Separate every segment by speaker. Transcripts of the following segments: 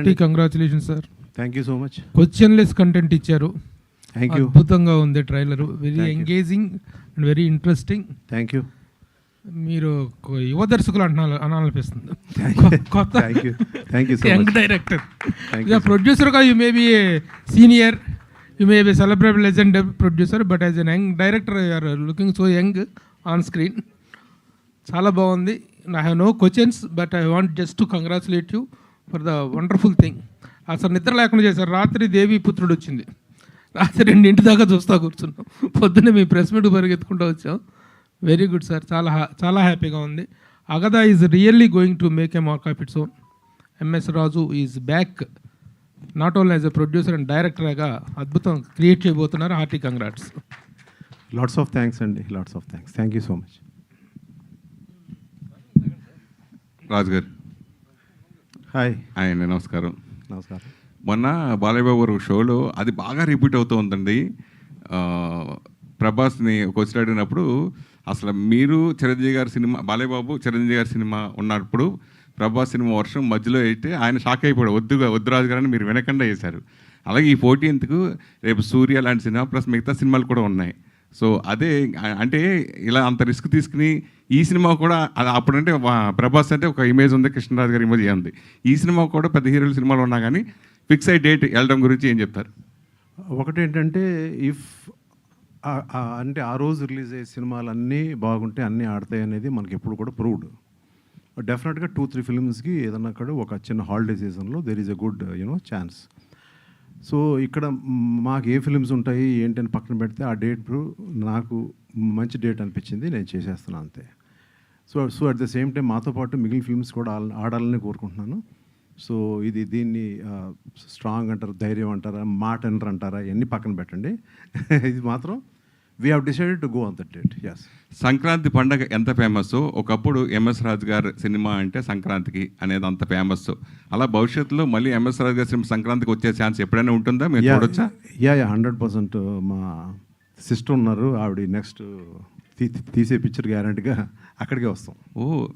Speaker 1: Hearty congratulation sir.
Speaker 2: Thank you so much.
Speaker 1: Questionless content ఇచ్చారు.
Speaker 2: Thank you.
Speaker 1: అద్భుతంగా ఉంది trailer. Very engaging and very interesting.
Speaker 2: Thank you.
Speaker 1: మీరు యువ దర్శకులు అనాలనిపిస్తుంది. కొత్త యంగ్ డైరెక్టర్. ప్రొడ్యూసర్గా you may be senior, you may be celebrate legend producer, but as an young director you're looking so young on screen. చాలా బాగుంది. I have no questions, but I want just to congratulate you for the wonderful thing. అసలు నిద్ర లేకుండా చేశారు. రాత్రి దేవి పుత్రుడు వచ్చింది, రాత్రి 2 దాకా చూస్తా కూర్చున్నాం. పొద్దున్నే మీ ప్రెస్ మీట్ పరిగెత్తుకుంటూ వచ్చాం. Very good sir. చాలా హ్యాపీగా ఉంది. Agadha is really going to make a mark of its own. MS Raju is back not only as a producer and డైరెక్టర్గా అద్భుతం క్రియేట్ చేయబోతున్నారు. Hearty congrats.
Speaker 2: Lots of thanks అండి. Lots of thanks. Thank you so much.
Speaker 3: Raju గారు
Speaker 2: hi.
Speaker 3: అండి, నమస్కారం.
Speaker 2: నమస్కారం.
Speaker 3: మొన్న బాలయ్య బాబు షోలో అది బాగా రిపీట్ అవుతూ ఉందండి. ప్రభాస్ని క్వశ్చన్ అడిగినప్పుడు అసలు మీరు చిరంజీవి గారి సినిమా, బాలయ్య బాబు చిరంజీవి గారి సినిమా ఉన్నప్పుడు ప్రభాస్ సినిమా వర్షం మధ్యలో అయితే ఆయన షాక్ అయిపోయాడు. వద్దు రాజు గారని మీరు వినకుండా వేశారు. అలాగే ఈ 14th రేపు సూర్య లాంటి సినిమా ప్లస్ మిగతా సినిమాలు కూడా ఉన్నాయి. సో అదే అంటే ఇలా అంత రిస్క్ తీసుకుని ఈ సినిమా కూడా అప్పుడంటే ప్రభాస్ అంటే ఒక ఇమేజ్ ఉంది, కృష్ణరాజు గారి ఇమేజ్ ఉంది. ఈ సినిమా కూడా పెద్ద హీరోల సినిమాలు ఉన్నా కానీ ఫిక్స్ అయ్యి డేట్ వెళ్ళడం గురించి ఏం చెప్తారు?
Speaker 2: ఒకటేంటంటే అంటే ఆ రోజు రిలీజ్ అయ్యే సినిమాలు అన్నీ బాగుంటే అన్నీ ఆడతాయి అనేది మనకి ఎప్పుడు కూడా ప్రూవ్డ్. డెఫినెట్గా 2-3 ఫిల్మ్స్కి ఏదన్నా కూడా ఒక చిన్న హాలిడే సీజన్లో there is a good chance. So ఇక్కడ మాకు ఏ ఫిల్మ్స్ ఉంటాయి ఏంటని పక్కన పెడితే ఆ డేట్ నాకు మంచి డేట్ అనిపించింది, నేను చేసేస్తున్నాను అంతే. So at the same time మాతో పాటు మిగిలిన ఫిల్మ్స్ కూడా ఆడాలని కోరుకుంటున్నాను. సో దీన్ని స్ట్రాంగ్ అంటారు, ధైర్యం అంటారా, మాట అంటారా, ఇవన్నీ పక్కన పెట్టండి. ఇది మాత్రం we have decided to go on that date. Yes.
Speaker 3: Sankranti పండగ ఎంత ఫేమస్, ఒకప్పుడు ఎంఎస్ రాజు గారి సినిమా అంటే సంక్రాంతికి అనేది అంత ఫేమస్. అలా భవిష్యత్తులో మళ్ళీ ఎంఎస్ రాజు గారి సినిమా సంక్రాంతికి వచ్చే ఛాన్స్ ఎప్పుడైనా ఉంటుందా? మీరు చూడొచ్చా?
Speaker 2: 100%. మా సిస్టర్ ఉన్నారు, ఆవిడ నెక్స్ట్ తీసే పిక్చర్ గ్యారంటీగా అక్కడికే వస్తాం.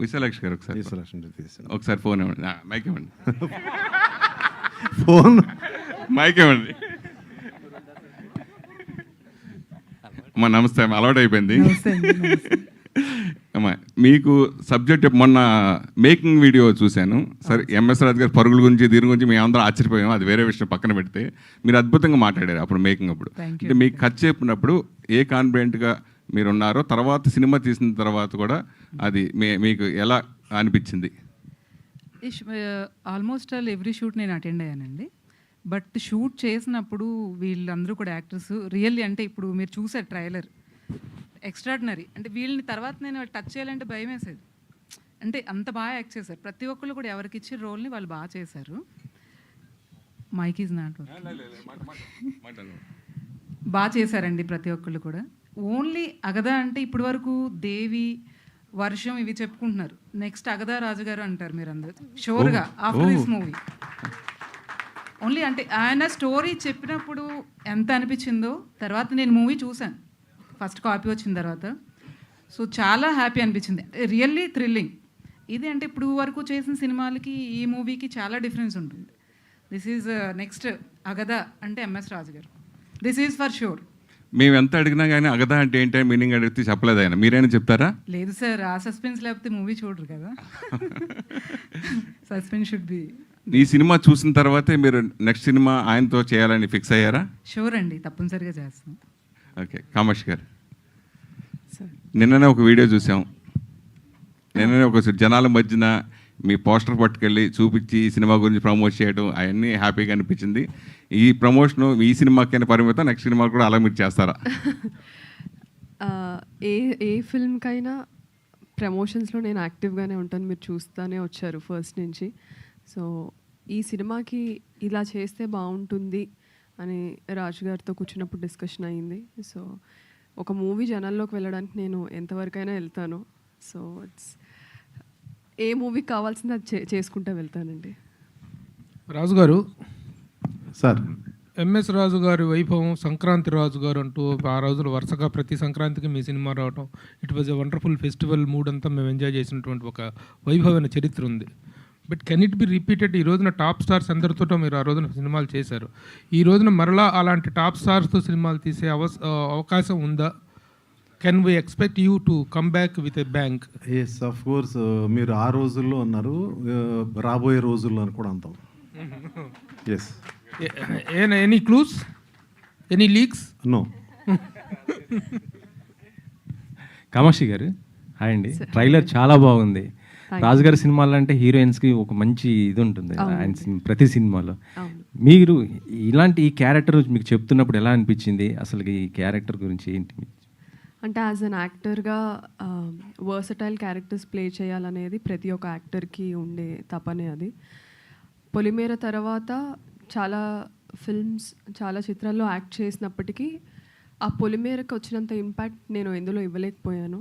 Speaker 3: విశాలాక్షి గారు ఒకసారి ఫోన్ ఇవ్వండి, మైక్ ఇవ్వండి.
Speaker 2: ఫోన్
Speaker 3: మైక్ ఇవ్వండి. అమ్మా నమస్తే, అలవాటు అయిపోయింది. అమ్మా మీకు సబ్జెక్ట్ మొన్న మేకింగ్ వీడియో చూశాను. సరే, ఎంఎస్ రాజు గారి పరుగుల గురించి దీని గురించి మేము అందరం ఆశ్చర్యపోయాము. అది వేరే విషయం పక్కన పెడితే మీరు అద్భుతంగా మాట్లాడారు అప్పుడు మేకింగ్ అప్పుడు. అంటే మీకు కథ చెప్పినప్పుడు ఏ కాన్ఫిడెంట్గా మీరు ఉన్నారో, తర్వాత సినిమా తీసిన తర్వాత కూడా అది మీకు ఎలా అనిపించింది?
Speaker 4: ఆల్మోస్ట్ ఆల్ ఎవ్రీ షూట్ నేను అటెండ్ అయ్యానండి. బట్ షూట్ చేసినప్పుడు వీళ్ళందరూ కూడా యాక్టర్స్ రియల్లీ, అంటే ఇప్పుడు మీరు చూసారు ట్రైలర్, ఎక్స్ట్రాడినరీ. అంటే వీళ్ళని తర్వాత నేను టచ్ చేయాలంటే భయం వేసేది. అంటే అంత బాగా యాక్ట్ చేశారు. ప్రతి ఒక్కళ్ళు కూడా ఎవరికి ఇచ్చిన రోల్ని వాళ్ళు బాగా చేశారు. మైక్ ఈజ్ నాట్ బాగా చేశారండి ప్రతి ఒక్కళ్ళు కూడా. ఓన్లీ అగదా అంటే ఇప్పటి వరకు దేవి, వర్షం ఇవి చెప్పుకుంటున్నారు. నెక్స్ట్ అగదా రాజుగారు అంటారు మీరు అందరూ షోర్గా ఆఫ్టర్ దిస్ మూవీ. ఓన్లీ అంటే ఆయన స్టోరీ చెప్పినప్పుడు ఎంత అనిపించిందో, తర్వాత నేను మూవీ చూశాను ఫస్ట్ కాపీ వచ్చిన తర్వాత. సో చాలా హ్యాపీ అనిపించింది, రియల్లీ థ్రిల్లింగ్. ఇది అంటే ఇప్పుడు వరకు చేసిన సినిమాలకి ఈ మూవీకి చాలా డిఫరెన్స్ ఉంటుంది. దిస్ ఈజ్ నెక్స్ట్ అగదా అంటే ఎంఎస్ రాజు గారు. This is for sure.
Speaker 3: మేము ఎంత అడిగినా కానీ అగదా అంటే ఏంటంటే మీనింగ్ అడిగితే చెప్పలేదు ఆయన. మీరైనా చెప్తారా?
Speaker 4: లేదు సార్, ఆ సస్పెన్స్ లేకపోతే మూవీ చూడరు కదా. Suspense should be.
Speaker 3: ఈ సినిమా చూసిన తర్వాతే మీరు నెక్స్ట్ సినిమా ఆయనతో చేయాలని ఫిక్స్ అయ్యారా?
Speaker 4: షూర్ అండి, తప్పనిసరిగా చేస్తాం.
Speaker 3: ఓకే. కామర్ష్ గారు, నిన్ననే ఒక వీడియో చూసాం. నిన్ననే ఒక జనాల మధ్యన మీ పోస్టర్ పట్టుకెళ్ళి చూపించి ఈ సినిమా గురించి ప్రమోట్ చేయడం అవన్నీ హ్యాపీగా అనిపించింది. ఈ ప్రమోషన్ ఈ సినిమాకైనా పరిమితం, నెక్స్ట్ సినిమా కూడా అలా మీరు చేస్తారా?
Speaker 5: ఏ ఫిల్మ్కైనా ప్రమోషన్స్లో నేను యాక్టివ్గానే ఉంటాను. మీరు చూస్తూనే వచ్చారు ఫస్ట్ నుంచి. సో ఈ సినిమాకి ఇలా చేస్తే బాగుంటుంది అని రాజు గారితో కూర్చున్నప్పుడు డిస్కషన్ అయ్యింది. సో ఒక మూవీ జనాల్లోకి వెళ్ళడానికి నేను ఎంతవరకైనా వెళ్తాను. సో ఇట్స్ ఏ మూవీకి కావాల్సింది అది చేసుకుంటూ వెళ్తానండి.
Speaker 1: రాజు గారు
Speaker 2: సార్,
Speaker 1: ఎంఎస్ రాజు గారి వైభవం, సంక్రాంతి రాజు గారు అంటూ ఆ రోజులు వరుసగా ప్రతి సంక్రాంతికి మీ సినిమా రావటం, it was a wonderful festival mood అంతా మేము ఎంజాయ్ చేసినటువంటి ఒక వైభవమైన చరిత్ర ఉంది. But can it be repeated? ఈ రోజున టాప్ స్టార్స్ అందరితోటో మీరు ఆ రోజున సినిమాలు చేశారు. ఈ రోజున మరలా అలాంటి టాప్ స్టార్స్తో సినిమాలు తీసే అవకాశం ఉందా? Can we expect you to come back with a bang?
Speaker 2: Yes, of course. మీరు ఆ రోజుల్లో అన్నారు, రాబోయే రోజుల్లో అని కూడా అంటాం. Yes.
Speaker 1: Any clues, any leaks?
Speaker 2: No.
Speaker 6: Kamakshi గారు హాయ్ అండి. ట్రైలర్ చాలా బాగుంది. రాజుగారి సినిమాలు అంటే హీరోయిన్స్కి ఒక మంచి ఇది ఉంటుంది ఆయన ప్రతి సినిమాలో. మీరు ఇలాంటి ఈ క్యారెక్టర్ మీకు చెప్తున్నప్పుడు ఎలా అనిపించింది? అసలు ఈ క్యారెక్టర్ గురించి ఏంటి?
Speaker 5: అంటే యాజ్ అన్ యాక్టర్గా వర్సటైల్ క్యారెక్టర్స్ ప్లే చేయాలనేది ప్రతి ఒక్క యాక్టర్కి ఉండే తపనే అది. పొలిమేర తర్వాత చాలా ఫిల్మ్స్, చాలా చిత్రాల్లో యాక్ట్ చేసినప్పటికీ ఆ పొలిమేరకు వచ్చినంత ఇంపాక్ట్ నేను ఎందులో ఇవ్వలేకపోయాను.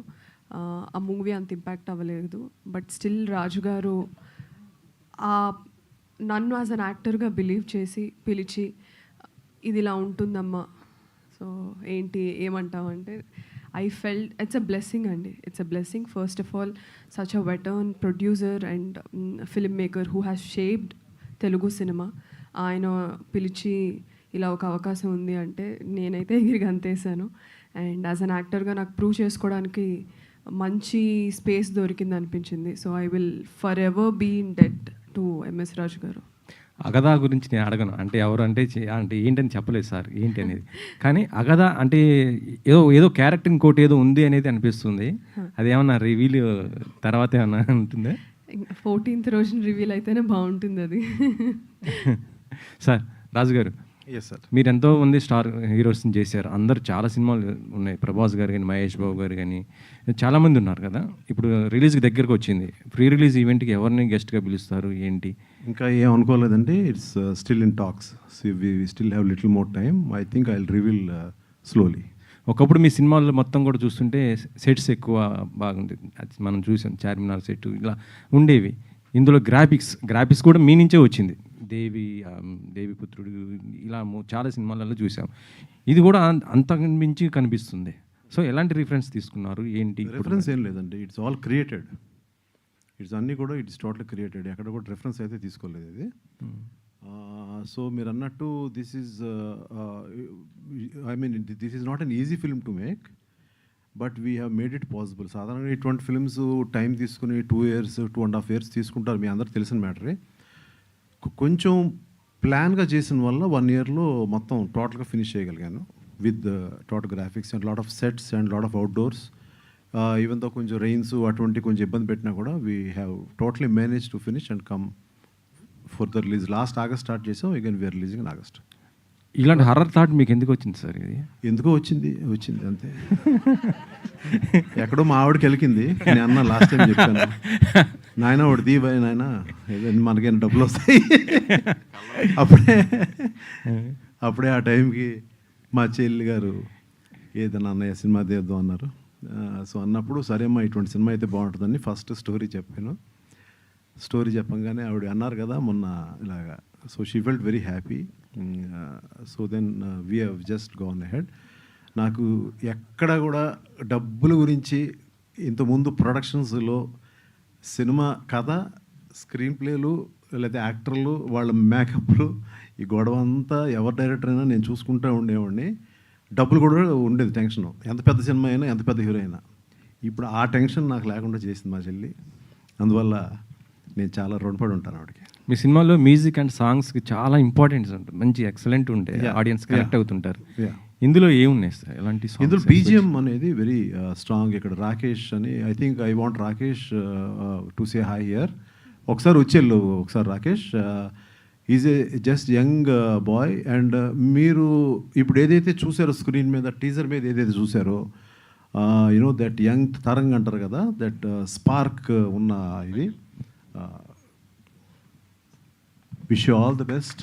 Speaker 5: ఆ మూవీ అంత ఇంపాక్ట్ అవ్వలేదు. బట్ స్టిల్ రాజు గారు నన్ను యాజ్ అన్ యాక్టర్గా బిలీవ్ చేసి పిలిచి ఇది ఇలా ఉంటుందమ్మా, సో ఏంటి ఏమంటావు అంటే I felt it's a blessing అండి. It's a blessing. First of all such a veteran producer and film maker who has shaped Telugu cinema, ఆయన పిలిచి ఇలా ఒక అవకాశం ఉంది అంటే నేనైతే ఎగిరి గంతేసాను. అండ్ యాజ్ అన్ యాక్టర్గా నాకు ప్రూవ్ చేసుకోవడానికి మంచి స్పేస్ దొరికింది అనిపించింది. So I will for ever be in debt to MS Raju గారు.
Speaker 6: అగదా గురించి నేను అడగను, అంటే ఎవరు అంటే ఏంటని చెప్పలేదు సార్ ఏంటి అనేది. కానీ అగదా అంటే ఏదో క్యారెక్టర్ ఇంకోటి ఏదో ఉంది అనేది అనిపిస్తుంది. అదేమన్నా రివీల్ తర్వాత ఏమన్నా ఉంటుందా?
Speaker 5: 14th రోజున రివీల్ అయితేనే బాగుంటుంది అది.
Speaker 6: సార్ రాజు గారు,
Speaker 2: ఎస్ సార్,
Speaker 6: మీరు ఎంతో మంది స్టార్ హీరోస్ని చేశారు. అందరు చాలా సినిమాలు ఉన్నాయి. ప్రభాస్ గారు కానీ, మహేష్ బాబు గారు కానీ చాలామంది ఉన్నారు కదా. ఇప్పుడు రిలీజ్కి దగ్గరకు వచ్చింది. ప్రీ రిలీజ్ ఈవెంట్కి ఎవరిని గెస్ట్గా పిలుస్తారు ఏంటి?
Speaker 2: ఇంకా ఏం అనుకోలేదండి. It's still in talks. We still have little more time. I think I will reveal slowly.
Speaker 6: ఒకప్పుడు మీ సినిమాల్లో మొత్తం కూడా చూస్తుంటే సెట్స్ ఎక్కువ బాగుండేది. మనం చూసాం చార్మినార్ సెట్ ఇలా ఉండేవి. ఇందులో గ్రాఫిక్స్ కూడా మీ నుంచే వచ్చింది. దేవి పుత్రుడు ఇలా చాలా సినిమాలలో చూసాం. ఇది కూడా అంతకు మించి కనిపిస్తుంది. సో ఎలాంటి రిఫరెన్స్ తీసుకున్నారు ఏంటి?
Speaker 2: రిఫరెన్స్ ఏం లేదండి. It's all created. ఇట్స్ అన్నీ కూడా ఇట్స్ టోటల్ క్రియేటెడ్. ఎక్కడ కూడా రిఫరెన్స్ అయితే తీసుకోలేదు ఇది. సో మీరు అన్నట్టు this is I mean this is not an easy film to make, but we have made it possible. సాధారణంగా ఇటువంటి ఫిల్మ్స్ టైం తీసుకుని 2 years 2.5 years తీసుకుంటారు. మీ అందరికి తెలిసిన మ్యాటరే. కొంచెం ప్లాన్గా చేసిన వల్ల 1 yearలో మొత్తం టోటల్గా ఫినిష్ చేయగలిగాను with total graphics and lot of sets and lot of outdoors. Even though కొంచెం రెయిన్స్ అటువంటి కొంచెం ఇబ్బంది పెట్టినా కూడా we have totally manage to finish and come for the release. Last August start చేసాం. Again we're releasing in August.
Speaker 6: ఇలాంటి horror thought మీకు ఎందుకు వచ్చింది సార్? ఇది
Speaker 2: ఎందుకో వచ్చింది అంతే. ఎక్కడో మా ఆవిడకి వెళ్ళింది. నేను అన్న లాస్ట్ టైం చెప్పాను, నాయన ఒకటి దీబాయి నాయన మనకైనా డబ్బులు వస్తాయి. అప్పుడే ఆ టైంకి మా చెల్లి గారు ఏదైనా అన్నయ్య సినిమా తీద్దాం అన్నారు. సో అన్నప్పుడు సరేమ్మా ఇటువంటి సినిమా అయితే బాగుంటుందని ఫస్ట్ స్టోరీ చెప్పాను. స్టోరీ చెప్పంగానే ఆవిడ అన్నారు కదా మొన్న ఇలాగా. So she felt very happy. So then we have just gone ahead. నాకు ఎక్కడ కూడా డబ్బుల గురించి ఇంతకుముందు ప్రొడక్షన్స్లో సినిమా కథ, స్క్రీన్ ప్లేలు, లేకపోతే యాక్టర్లు, వాళ్ళ మేకప్లు, ఈ గొడవ అంతా ఎవరి డైరెక్టర్ అయినా నేను చూసుకుంటూ ఉండేవాడిని. డబ్బులు కూడా ఉండేది టెన్షన్, ఎంత పెద్ద సినిమా అయినా, ఎంత పెద్ద హీరో అయినా. ఇప్పుడు ఆ టెన్షన్ నాకు లేకుండా చేసింది మా చెల్లి. అందువల్ల నేను చాలా రుణపడి ఉంటాను ఆవిడకి.
Speaker 6: మీ సినిమాలో మ్యూజిక్ అండ్ సాంగ్స్కి చాలా ఇంపార్టెన్స్ ఉంటుంది. మంచి ఎక్సలెంట్ ఉంటాయి. ఆడియన్స్ కనెక్ట్ అవుతుంటారు. ఇందులో ఏమున్నాయి సార్ ఎలాంటి?
Speaker 2: ఇందులో బీజిఎం అనేది వెరీ స్ట్రాంగ్. ఇక్కడ రాకేష్ అని, I think I want Rakesh to say hi here. ఒకసారి వచ్చేళ్ళు ఒకసారి Rakesh. Is a just young boy. And మీరు ఇప్పుడు ఏదైతే చూసారో స్క్రీన్ మీద, టీజర్ మీద ఏదైతే చూసారో, యునో దట్ యంగ్ తరంగ్ అంటారు కదా, దట్ స్పార్క్ ఉన్న ఇది. Wish you all the best.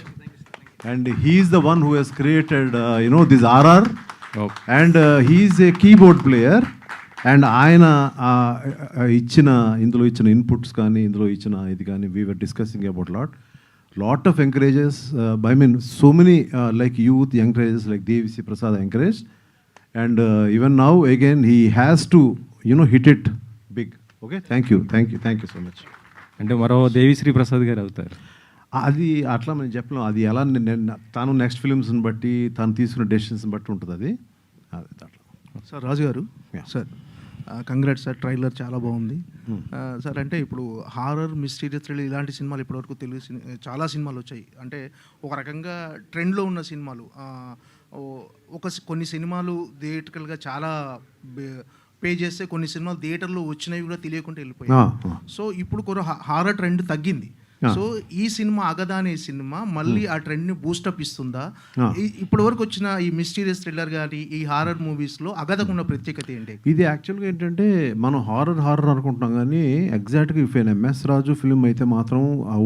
Speaker 2: And he is the one who has created, this RR. Okay. And he is a keyboard player. And ఆయన ఇచ్చిన ఇందులో ఇచ్చిన ఇన్పుట్స్ కానీ, ఇందులో ఇచ్చిన ఇది కానీ, we were discussing about lot of encourages. I mean, so many like youth encourages, like Devi Prasad encouraged. And even now, again, he has to, hit it big. Okay, thank you so much.
Speaker 6: అంటే మరో దేవిశ్రీ ప్రసాద్ గారు అవుతారు.
Speaker 2: అది అట్లా నేను చెప్పలేం. అది ఎలా తను నెక్స్ట్ ఫిలిమ్స్ని బట్టి తను తీసుకున్న డెసిషన్స్ని బట్టి ఉంటుంది అది అట్లా.
Speaker 7: సార్ రాజు గారు, సార్ కంగ్రాట్స్ సార్, ట్రైలర్ చాలా బాగుంది సార్. అంటే ఇప్పుడు హారర్, మిస్టీరియస్ థ్రిల్లర్ ఇలాంటి సినిమాలు ఇప్పటివరకు తెలుగు చాలా సినిమాలు వచ్చాయి. అంటే ఒక రకంగా ట్రెండ్లో ఉన్న సినిమాలు, కొన్ని సినిమాలు థియేటర్గా చాలా పే చేస్తే కొన్ని సినిమాలు థియేటర్లో వచ్చినవి కూడా తెలియకుండా వెళ్ళిపోయాయి. సో ఇప్పుడు కొన్ని హారర్ ట్రెండ్ తగ్గింది. సో ఈ సినిమా అగదా అనే సినిమా మళ్ళీ ఆ ట్రెండ్ని బూస్టప్ ఇస్తుందా? ఇప్పటి వరకు వచ్చిన ఈ మిస్టీరియస్ థ్రిల్లర్ కానీ ఈ హారర్ మూవీస్లో అగదకున్న ప్రత్యేకత ఏంటి?
Speaker 2: ఇది యాక్చువల్గా ఏంటంటే మనం హారర్ అనుకుంటున్నాం కానీ ఎగ్జాక్ట్గా ఇఫ్ ఎంఎస్ రాజు ఫిలిం అయితే మాత్రం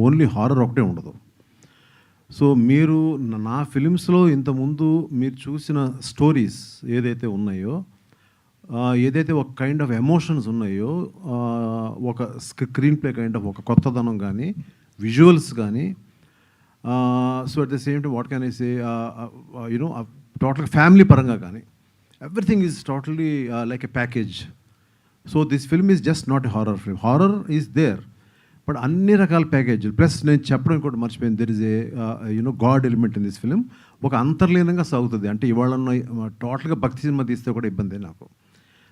Speaker 2: ఓన్లీ హారర్ ఒకటే ఉండదు. సో మీరు నా ఫిలిమ్స్లో ఇంతకుముందు మీరు చూసిన స్టోరీస్ ఏదైతే ఉన్నాయో, ఏదైతే ఒక కైండ్ ఆఫ్ ఎమోషన్స్ ఉన్నాయో, ఒక స్క్రీన్ ప్లే కైండ్ ఆఫ్ ఒక కొత్తదనం కానీ విజువల్స్ కానీ, so at the same time what can I say you know టోటల్గా ఫ్యామిలీ పరంగా కానీ everything is totally like a package. So this film is just not a horror film. Horror is there, but అన్ని రకాల ప్యాకేజీలు plus నేను చెప్పడం ఇంకోటి మర్చిపోయింది, there is a you know god element in this film. ఒక అంతర్లీనంగా సాగుతుంది. అంటే ఇవాళ టోటల్గా భక్తి సినిమా తీస్తే కూడా ఇబ్బంది నాకు.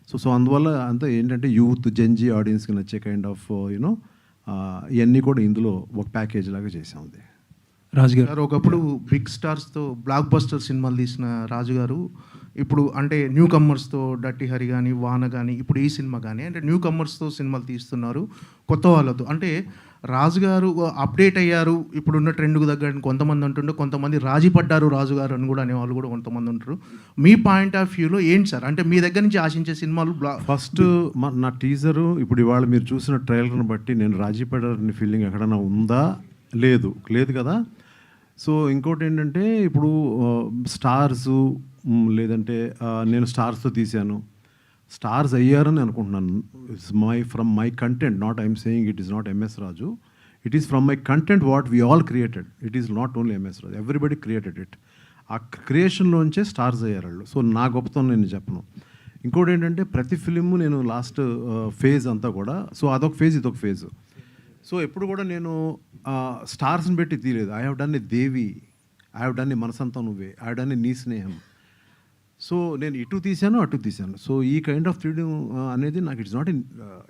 Speaker 2: సో అందువల్ల అంతా ఏంటంటే యూత్ జెన్జీ ఆడియన్స్కి నచ్చే కైండ్ ఆఫ్ యూనో ఇవన్నీ కూడా ఇందులో ఒక ప్యాకేజ్ లాగా చేసాము.
Speaker 7: రాజు గారు ఒకప్పుడు బిగ్ స్టార్స్తో బ్లాక్ బస్టర్ సినిమాలు తీసిన రాజు గారు ఇప్పుడు అంటే న్యూ కమ్మర్స్తో డట్టి హరి కానీ వాన కానీ ఇప్పుడు ఈ సినిమా కానీ అంటే న్యూ కమ్మర్స్తో సినిమాలు తీస్తున్నారు కొత్త వాళ్ళతో. అంటే రాజు గారు అప్డేట్ అయ్యారు ఇప్పుడున్న ట్రెండ్కు తగ్గట్టు కొంతమంది అంటుండే, కొంతమంది రాజీ పడ్డారు రాజు గారు అని కూడా అనేవాళ్ళు కూడా కొంతమంది ఉంటారు. మీ పాయింట్ ఆఫ్ వ్యూలో ఏంటి సార్? అంటే మీ దగ్గర నుంచి ఆశించే సినిమాలు
Speaker 2: ఫస్ట్ నా టీజరు ఇప్పుడు ఇవాళ మీరు చూసిన ట్రైలర్ని బట్టి నేను రాజీ పడ్డారని ఫీలింగ్ ఎక్కడైనా ఉందా? లేదు కదా. సో ఇంకోటి ఏంటంటే ఇప్పుడు స్టార్సు లేదంటే నేను స్టార్స్తో తీశాను, స్టార్స్ అయ్యారని అనుకుంటున్నాను. It's from my content, not I'm saying it is not MS Raju, it is from my content what we all created. It is not only MS Raju, everybody created it. ఆ క్రియేషన్లోంచే stars అయ్యారు వాళ్ళు. So నా గొప్పతనం నేను చెప్పను. ఇంకోటి ఏంటంటే ప్రతి ఫిలిము నేను లాస్ట్ ఫేజ్ అంతా కూడా, సో అదొక ఫేజ్ ఇదొక ఫేజ్. సో ఎప్పుడు కూడా నేను స్టార్స్ని పెట్టి తీయలేదు. I have done a Devi, I have done a మనసంతా నువ్వే, ఐ హ్యావ్ డన్ ఏ నీ స్నేహం. సో నేను ఇటు తీశాను అటు తీశాను. సో ఈ కైండ్ ఆఫ్ ఫ్రీడమ్ అనేది నాకు it's not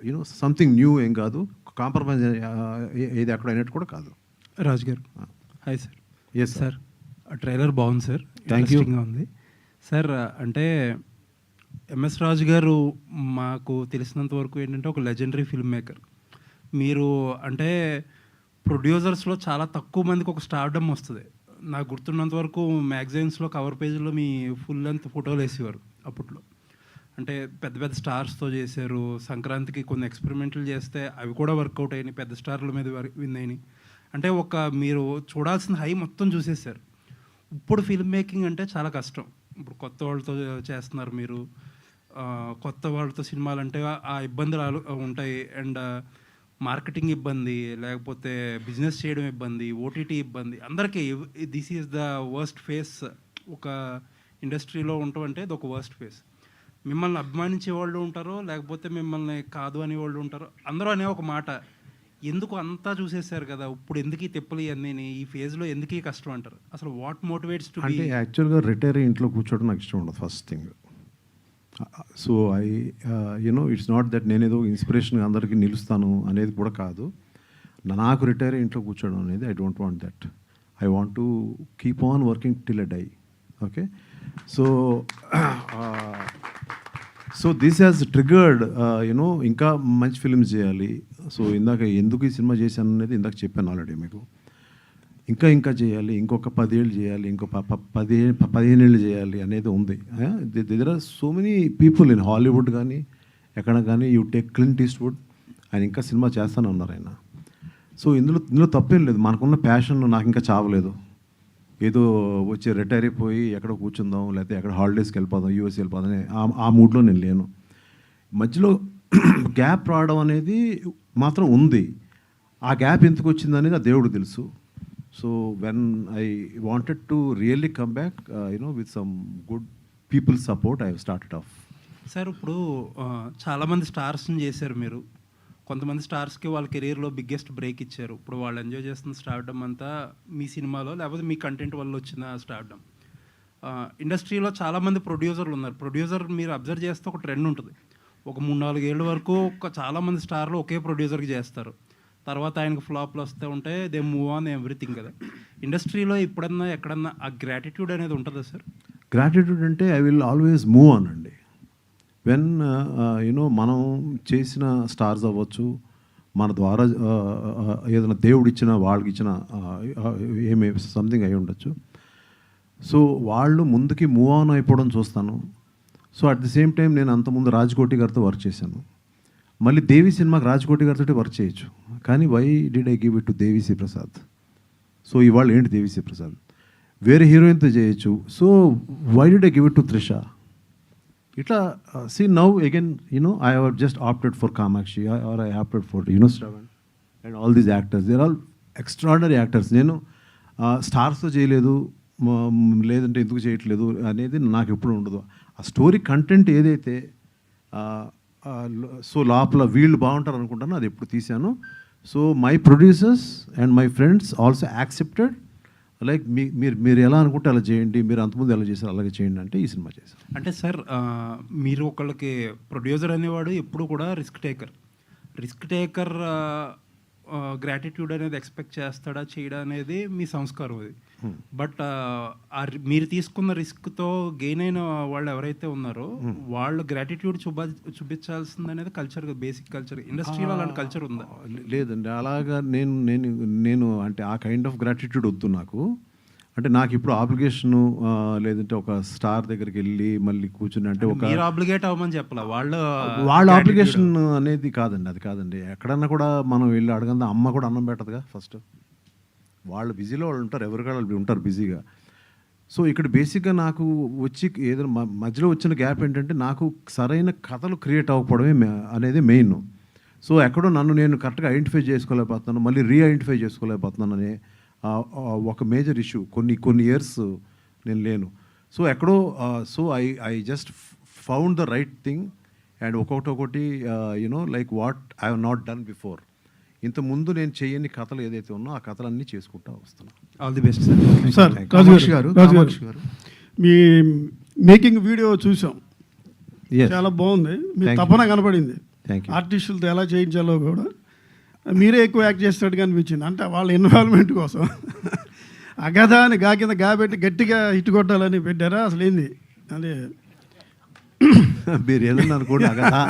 Speaker 2: you know something new ఏం కాదు, కాంప్రమైజ్ ఏది అక్కడ అయినట్టు కూడా కాదు.
Speaker 8: రాజు గారు hi sir.
Speaker 2: Yes
Speaker 8: sir trailer బాగుంది సార్,
Speaker 2: థ్యాంక్ యూ.
Speaker 8: ఉంది సార్. అంటే ఎంఎస్ రాజు గారు మాకు తెలిసినంత వరకు ఏంటంటే ఒక లెజెండరీ ఫిల్మ్ మేకర్. మీరు అంటే ప్రొడ్యూసర్స్లో చాలా తక్కువ మందికి ఒక స్టార్డమ్ వస్తుంది. నాకు గుర్తున్నంత వరకు మ్యాగజైన్స్లో కవర్ పేజీలో మీ ఫుల్ లెంత్ ఫోటోలు వేసేవారు అప్పట్లో. అంటే పెద్ద పెద్ద స్టార్స్తో చేశారు. సంక్రాంతికి కొన్ని ఎక్స్పెరిమెంట్లు చేస్తే అవి కూడా వర్కౌట్ అయినాయి, పెద్ద స్టార్ల మీద విన్ అయినాయి. అంటే ఒక మీరు చూడాల్సిన హై మొత్తం చూసేసారు. ఇప్పుడు ఫిల్మ్ మేకింగ్ అంటే చాలా కష్టం. ఇప్పుడు కొత్త వాళ్ళతో చేస్తున్నారు మీరు, కొత్త వాళ్ళతో సినిమాలు అంటే ఆ ఇబ్బందులు ఉంటాయి. అండ్ మార్కెటింగ్ ఇబ్బంది, లేకపోతే బిజినెస్ చేయడం ఇబ్బంది, ఓటీటీ ఇబ్బంది, అందరికీ this is the worst face. ఒక ఇండస్ట్రీలో ఉండటం అంటే ఇది ఒక వర్స్ట్ ఫేస్. మిమ్మల్ని అభిమానించే వాళ్ళు ఉంటారు, లేకపోతే మిమ్మల్ని కాదు అనే వాళ్ళు ఉంటారు. అందరూ అనే ఒక మాట, ఎందుకు అంతా చూసేసారు కదా, ఇప్పుడు ఎందుకు ఈ తిప్పలు ఇవన్నీ, ఈ ఫేజ్లో ఎందుకు ఈ కష్టం అంటారు. అసలు వాట్ మోటివేట్స్ టు
Speaker 2: అంటే యాక్చువల్గా రిటైర్ ఇంట్లో కూర్చోవడం నాకు ఇష్టం ఉండదు first thing. So you know it's not that నేనేదో ఇన్స్పిరేషన్గా అందరికీ నిలుస్తాను అనేది కూడా కాదు. నాకు రిటైర్ ఇంట్లో కూర్చోవడం అనేది I don't want that. I want to keep on working till a die. Okay, so this has triggered you know ఇంకా మంచి ఫిల్మ్స్ చేయాలి. సో ఇందాక ఎందుకు ఈ సినిమా చేశాను అనేది ఇందాక చెప్పాను ఆల్రెడీ మీకు. ఇంకా చేయాలి, ఇంకొక 10 ఏళ్ళు చేయాలి, ఇంకో 15 ఏళ్ళు చేయాలి అనేది ఉంది. దగ్గర so many people in Hollywood కానీ ఎక్కడ కానీ, యూ టేక్ క్లింట్ ఈస్ట్వుడ్, ఆయన ఇంకా సినిమా చేస్తూనే ఉన్నారు ఆయన. సో ఇందులో తప్పేం లేదు. మనకున్న ప్యాషన్ నాకు ఇంకా చావలేదు. ఏదో వచ్చి రిటైర్ అయిపోయి ఎక్కడో కూర్చుందాం, లేకపోతే ఎక్కడ హాలిడేస్కి వెళ్ళిపోదాం, యూఎస్ వెళ్ళిపోదాం ఆ మూడ్లో నేను లేను. మధ్యలో గ్యాప్ రావడం అనేది మాత్రం ఉంది. ఆ గ్యాప్ ఎందుకు వచ్చింది అనేది ఆ దేవుడు తెలుసు. So when I wanted to really come back you know with some good people support, I have started off.
Speaker 8: Sir ఇప్పుడు చాలామంది స్టార్స్ని చేశారు మీరు, కొంతమంది స్టార్స్కి వాళ్ళ కెరీర్లో బిగ్గెస్ట్ బ్రేక్ ఇచ్చారు. ఇప్పుడు వాళ్ళు ఎంజాయ్ చేస్తున్న స్టార్డమ్ అంతా మీ సినిమాలో లేకపోతే మీ కంటెంట్ వల్ల వచ్చిన స్టార్డమ్. ఇండస్ట్రీలో చాలామంది ప్రొడ్యూసర్లు ఉన్నారు. ప్రొడ్యూసర్ మీరు అబ్జర్వ్ చేస్తే ఒక ట్రెండ్ ఉంటుంది. ఒక 3-4 ఏళ్ళ వరకు చాలామంది స్టార్లు ఒకే ప్రొడ్యూసర్కి చేస్తారు. తర్వాత ఆయనకు ఫ్లాప్లు వస్తూ ఉంటే దే మూవ్ ఆన్ ఎవ్రీథింగ్ కదా. ఇండస్ట్రీలో ఎప్పుడన్నా ఎక్కడన్నా ఆ గ్రాటిట్యూడ్ అనేది ఉంటుందా సార్?
Speaker 2: గ్రాటిట్యూడ్ అంటే I will always move on అండి. వెన్ యూనో మనం చేసిన స్టార్స్ అవ్వచ్చు, మన ద్వారా ఏదైనా దేవుడు ఇచ్చిన వాళ్ళకి ఇచ్చిన ఏమే సంథింగ్ అయి ఉండొచ్చు. సో వాళ్ళు ముందుకి మూవ్ ఆన్ అయిపోవడం చూస్తాను. So at the same time నేను అంతకుముందు రాజ్కోటి గారితో వర్క్ చేశాను. మళ్ళీ దేవి సినిమాకి రాజ్కోటి గారితో వర్క్ చేయొచ్చు, కానీ why did I give it to Devi Sri Prasad? So ఇవాళ ఏంటి దేవిశ్రీ ప్రసాద్? వేరే హీరోయిన్తో చేయొచ్చు. So why did I give it to Trisha? ఇట్లా see now again I have just opted for Kamakshi or I opted for Shravan and all these actors. They are all extraordinary actors. నేను స్టార్స్తో చేయలేదు లేదంటే ఎందుకు చేయట్లేదు అనేది నాకు ఎప్పుడు ఉండదు. ఆ స్టోరీ కంటెంట్ ఏదైతే సో లోపల వీళ్ళు బాగుంటారు అనుకుంటాను, అది ఎప్పుడు తీశాను. So my producers and my friends also accepted like మీరు ఎలా అనుకుంటే అలా చేయండి, మీరు అంతకుముందు ఎలా చేశారు అలాగే చేయండి అంటే ఈ సినిమా చేశారు.
Speaker 8: అంటే సార్ మీరు ఒకళ్ళకి ప్రొడ్యూసర్ అనేవాడు ఎప్పుడు కూడా రిస్క్ టేకర్ గ్రాటిట్యూడ్ అనేది ఎక్స్పెక్ట్ చేస్తాడా చేయడా అనేది మీ సంస్కారం అది. బట్ మీరు తీసుకున్న రిస్క్తో గెయిన్ అయిన వాళ్ళు ఎవరైతే ఉన్నారో వాళ్ళు గ్రాటిట్యూడ్ చూపించాల్సింది అనేది కల్చర్, బేసిక్ కల్చర్. ఇండస్ట్రీలో అలాంటి కల్చర్ ఉందా?
Speaker 2: లేదండి, అలాగా నేను అంటే ఆ కైండ్ ఆఫ్ గ్రాటిట్యూడ్ వద్దు నాకు. అంటే నాకు ఇప్పుడు ఆబ్లిగేషను లేదంటే ఒక స్టార్ దగ్గరికి వెళ్ళి మళ్ళీ కూర్చుని అంటే ఒక
Speaker 8: ఆబ్లిగేట్ అవ్వమని చెప్పాల
Speaker 2: వాళ్ళ ఆబ్లిగేషన్ అనేది కాదండి, అది కాదండి. ఎక్కడన్నా కూడా మనం వెళ్ళి అడగందా, అమ్మ కూడా అన్నం పెట్టదుగా ఫస్ట్. వాళ్ళు బిజీలో వాళ్ళు ఉంటారు, ఎవరికాడ వాళ్ళు ఉంటారు బిజీగా. సో ఇక్కడ బేసిక్గా నాకు వచ్చి ఏదైనా మధ్యలో వచ్చిన గ్యాప్ ఏంటంటే నాకు సరైన కథలు క్రియేట్ అవ్వకపోవడమే అనేది మెయిన్. సో ఎక్కడో నన్ను నేను కరెక్ట్గా ఐడెంటిఫై చేసుకోలేకపోతున్నాను, మళ్ళీ రీఐడెంటిఫై చేసుకోలేకపోతున్నాను అనే ఒక మేజర్ ఇష్యూ. కొన్ని ఇయర్స్ నేను లేను. సో ఎక్కడో so I just found the right thing and ఒకటి like what I have not done before. ఇంతకుముందు నేను చేయని కథలు ఏదైతే ఉన్నా ఆ కథలన్నీ చేసుకుంటూ వస్తున్నాను.
Speaker 8: All the best sir.
Speaker 9: Sir Kamakshi గారు మీ మేకింగ్ వీడియో చూసాం, చాలా బాగుంది. మీ తపన కనపడింది, ఆర్టిస్టులతో ఎలా చేయించాలో కూడా మీరే ఎక్కువ యాక్ట్ చేస్తున్నట్టుగా అనిపించింది. అంటే వాళ్ళ ఇన్వాల్వ్మెంట్ కోసం అగధా అని గా కింద గా పెట్టి గట్టిగా హిట్ కొట్టాలని పెట్టారా? అసలు ఏంది అంటే
Speaker 2: మీరు ఏదన్నా అనుకోండి అగధా,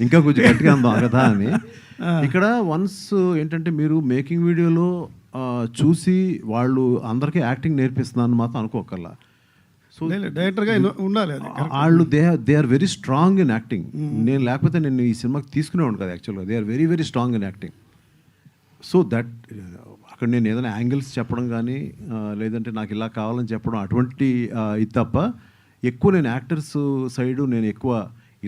Speaker 2: ఇంకా కొంచెం గట్టిగా అందాం అగధా అని. ఇక్కడ వన్స్ ఏంటంటే మీరు మేకింగ్ వీడియోలో చూసి వాళ్ళు అందరికీ యాక్టింగ్ నేర్పిస్తున్నాను మాత్రం అనుకోకల్లా. సో
Speaker 9: డైరెక్టర్గా ఉండాలి,
Speaker 2: వాళ్ళు they are very strong in acting. నేను లేకపోతే నేను ఈ సినిమాకి తీసుకునేవాడు కదా యాక్చువల్గా. They are very very strong in acting. So that అక్కడ నేను ఏదైనా యాంగిల్స్ చెప్పడం కానీ లేదంటే నాకు ఇలా కావాలని చెప్పడం అటువంటి ఇది తప్ప ఎక్కువ నేను యాక్టర్స్ సైడు నేను ఎక్కువ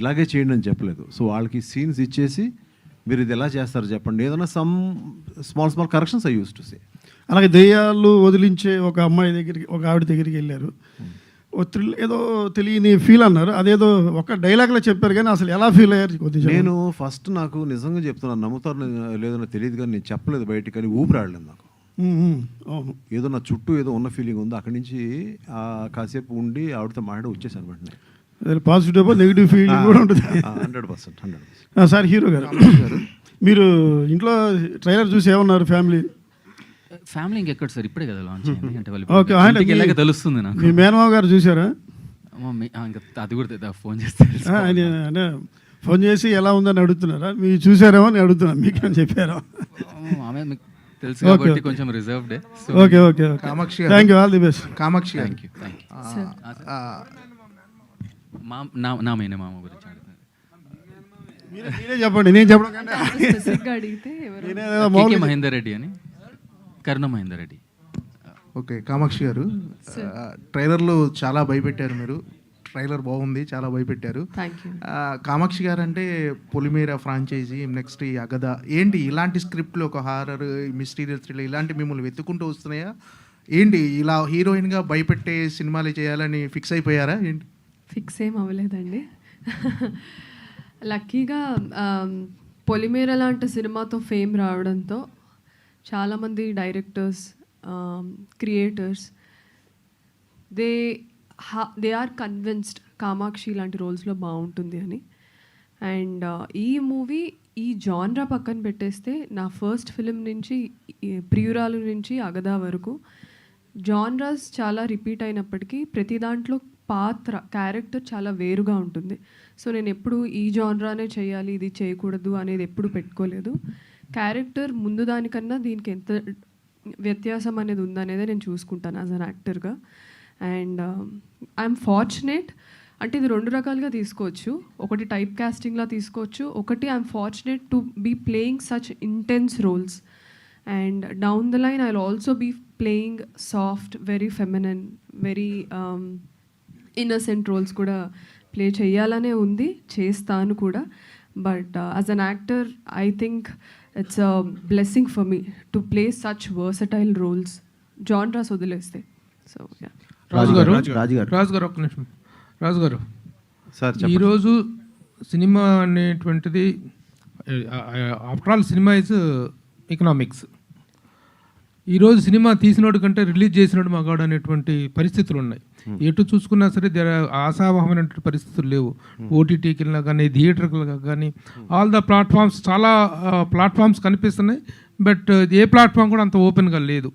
Speaker 2: ఇలాగే చేయండి అని చెప్పలేదు. సో వాళ్ళకి సీన్స్ ఇచ్చేసి మీరు ఇది ఎలా చేస్తారు చెప్పండి, ఏదైనా some small corrections I use to say.
Speaker 9: అలాగే దెయ్యాలు వదిలించే ఒక అమ్మాయి దగ్గరికి, ఒక ఆవిడ దగ్గరికి వెళ్ళారు, ఏదో తెలియని ఫీల్ అన్నారు. అదేదో ఒక డైలాగ్లో చెప్పారు కానీ అసలు ఎలా ఫీల్ అయ్యారు కొద్దిగా?
Speaker 2: నేను ఫస్ట్ నాకు నిజంగా చెప్తున్నాను, నమ్ముతారు లేదో తెలియదు కానీ నేను చెప్పలేదు బయటికి, కానీ ఊపిరాడలేదు నాకు.
Speaker 9: అవును,
Speaker 2: ఏదో నా చుట్టూ ఏదో ఉన్న ఫీలింగ్ ఉంది. అక్కడి నుంచి కాసేపు ఉండి ఆవిడతో మాట్లాడి వచ్చేసాను వెంటనే.
Speaker 9: పాజిటివ్ నెగిటివ్ ఫీలింగ్ కూడా ఉంటుంది.
Speaker 2: 100%.
Speaker 9: సార్ హీరో గారు, మీరు ఇంట్లో ట్రైలర్ చూసి ఏమన్నారు?
Speaker 10: ఫ్యామిలీ ఇంకెక్కడ సార్, ఇప్పుడే కదా లాంచ్ అయింది. అంటే వాళ్ళు తెలుస్తుంది నాకు.
Speaker 9: మీ మేనమావ గారు చూసారా?
Speaker 10: అది కూడా ఫోన్ చేస్తారు,
Speaker 9: అంటే ఫోన్ చేసి ఎలా ఉందని అడుగుతున్నారా? మీరు చూసారేమో అని అడుగుతున్నాను, మీకు అని చెప్పారా?
Speaker 10: ఆమె మీకు తెలుసు కాబట్టి కొంచెం రిజర్వ్డ్.
Speaker 9: ఓకే ఓకే, కామాక్షి గారు, thank you, all the best.
Speaker 10: Kamakshi, thank you. నా మేనే మామ గురించి
Speaker 9: మీరే చెప్పండి, నేను చెప్పడం
Speaker 10: కంటే మహేందర్ రెడ్డి అని, కరుణ మహేందర్ రెడ్డి.
Speaker 7: ఓకే కామాక్షి గారు, ట్రైలర్లో చాలా భయపెట్టారు మీరు. ట్రైలర్ బాగుంది, చాలా భయపెట్టారు. కామాక్షి గారు అంటే పొలిమేర ఫ్రాంచైజీ, నెక్స్ట్ ఈ అగధ, ఏంటి ఇలాంటి స్క్రిప్ట్లు, ఒక హారర్ మిస్టీరియల్ థ్రిల్లర్ ఇలాంటి మిమ్మల్ని వెతుక్కుంటూ వస్తున్నాయా ఏంటి? ఇలా హీరోయిన్గా భయపెట్టే సినిమాలు చేయాలని ఫిక్స్ అయిపోయారా ఏంటి?
Speaker 5: ఫిక్స్ ఏం అవ్వలేదండి. లక్కీగా పొలిమేర లాంటి సినిమాతో ఫేమ్ రావడంతో చాలామంది directors, creators they are convinced Kamakshi లాంటి రోల్స్లో బాగుంటుంది అని. అండ్ ఈ మూవీ ఈ జాన్రా పక్కన పెట్టేస్తే నా ఫస్ట్ ఫిలిం నుంచి ప్రియురాలు నుంచి అగదా వరకు జాన్రాస్ చాలా రిపీట్ అయినప్పటికీ ప్రతి దాంట్లో పాత్ర, క్యారెక్టర్ చాలా వేరుగా ఉంటుంది. సో నేను ఎప్పుడు ఈ జాన్రానే చేయాలి, ఇది చేయకూడదు అనేది ఎప్పుడు పెట్టుకోలేదు. క్యారెక్టర్ ముందు దానికన్నా దీనికి ఎంత వ్యత్యాసం అనేది ఉందనేది నేను చూసుకుంటాను యాజ్ అన్ యాక్టర్గా. అండ్ ఐఎమ్ ఫార్చునేట్, అంటే ఇది 2 రకాలుగా తీసుకోవచ్చు. ఒకటి టైప్ కాస్టింగ్లా తీసుకోవచ్చు, ఒకటి I'm fortunate to be playing such intense roles. And down the line I will also be playing soft, very feminine, very innocent roles కూడా ప్లే చేయాలనే ఉంది, చేస్తాను కూడా. But as an actor I think it's a blessing for me to play such versatile roles, genres వదిలేస్తే. So
Speaker 1: Raju గారు ఒక్క నిమిషం. రాజు గారు,
Speaker 2: సార్
Speaker 1: ఈరోజు సినిమా అనేటువంటిది ఆఫ్టర్ ఆల్ సినిమా ఇస్ ఎకనామిక్స్. ఈరోజు సినిమా తీసినోడు కంటే రిలీజ్ చేసినోడు మగాడు అనేటువంటి పరిస్థితులు ఉన్నాయి. ఎటు చూసుకున్నా సరే ఆశావహమైనటువంటి పరిస్థితులు లేవు. ఓటీటీకి వెళ్ళినా కానీ, థియేటర్కి కానీ, ఆల్ ద ప్లాట్ఫామ్స్, చాలా ప్లాట్ఫామ్స్ కనిపిస్తున్నాయి. బట్ ఏ ప్లాట్ఫామ్ కూడా అంత ఓపెన్గా లేదు.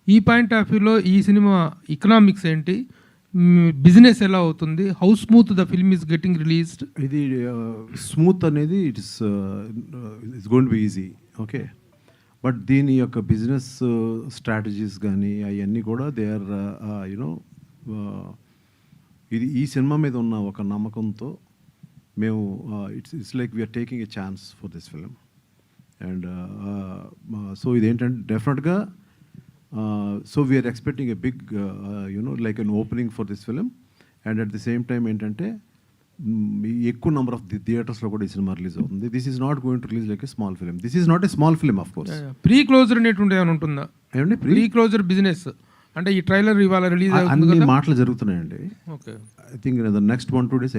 Speaker 1: ఈ పాయింట్ ఆఫ్ వ్యూలో ఈ సినిమా ఎకనామిక్స్ ఏంటి, బిజినెస్ ఎలా అవుతుంది, how smooth the film is getting released?
Speaker 2: ఇది స్మూత్ అనేది it's going to be easy, okay. But దీని యొక్క బిజినెస్ స్ట్రాటజీస్ కానీ అవన్నీ కూడా దే ఆర్ యునో, ఇది ఈ సినిమా మీద ఉన్న ఒక నమ్మకంతో మేము it's like we're taking a chance for this film. And so ఇదేంటంటే డెఫినెట్గా so we're expecting a big you know like an opening for this film. And at the same time ఏంటంటే ఎక్కువ నెంబర్ ఆఫ్ థియేటర్స్లో కూడా ఈ సినిమా రిలీజ్ అవుతుంది. This is not going to release like a small film. This is not a small film of course.
Speaker 1: Pre closure అనేటువంటి ఏమైనా ఉంటుందా?
Speaker 2: ఏమండి
Speaker 1: ప్రీ క్లోజర్ బిజినెస్ అంటే ఈ ట్రైలర్ ఇవాళ రిలీజ్
Speaker 2: అన్ని మాటలు జరుగుతున్నాయండి.
Speaker 1: Okay,
Speaker 2: I think the next 1-2 days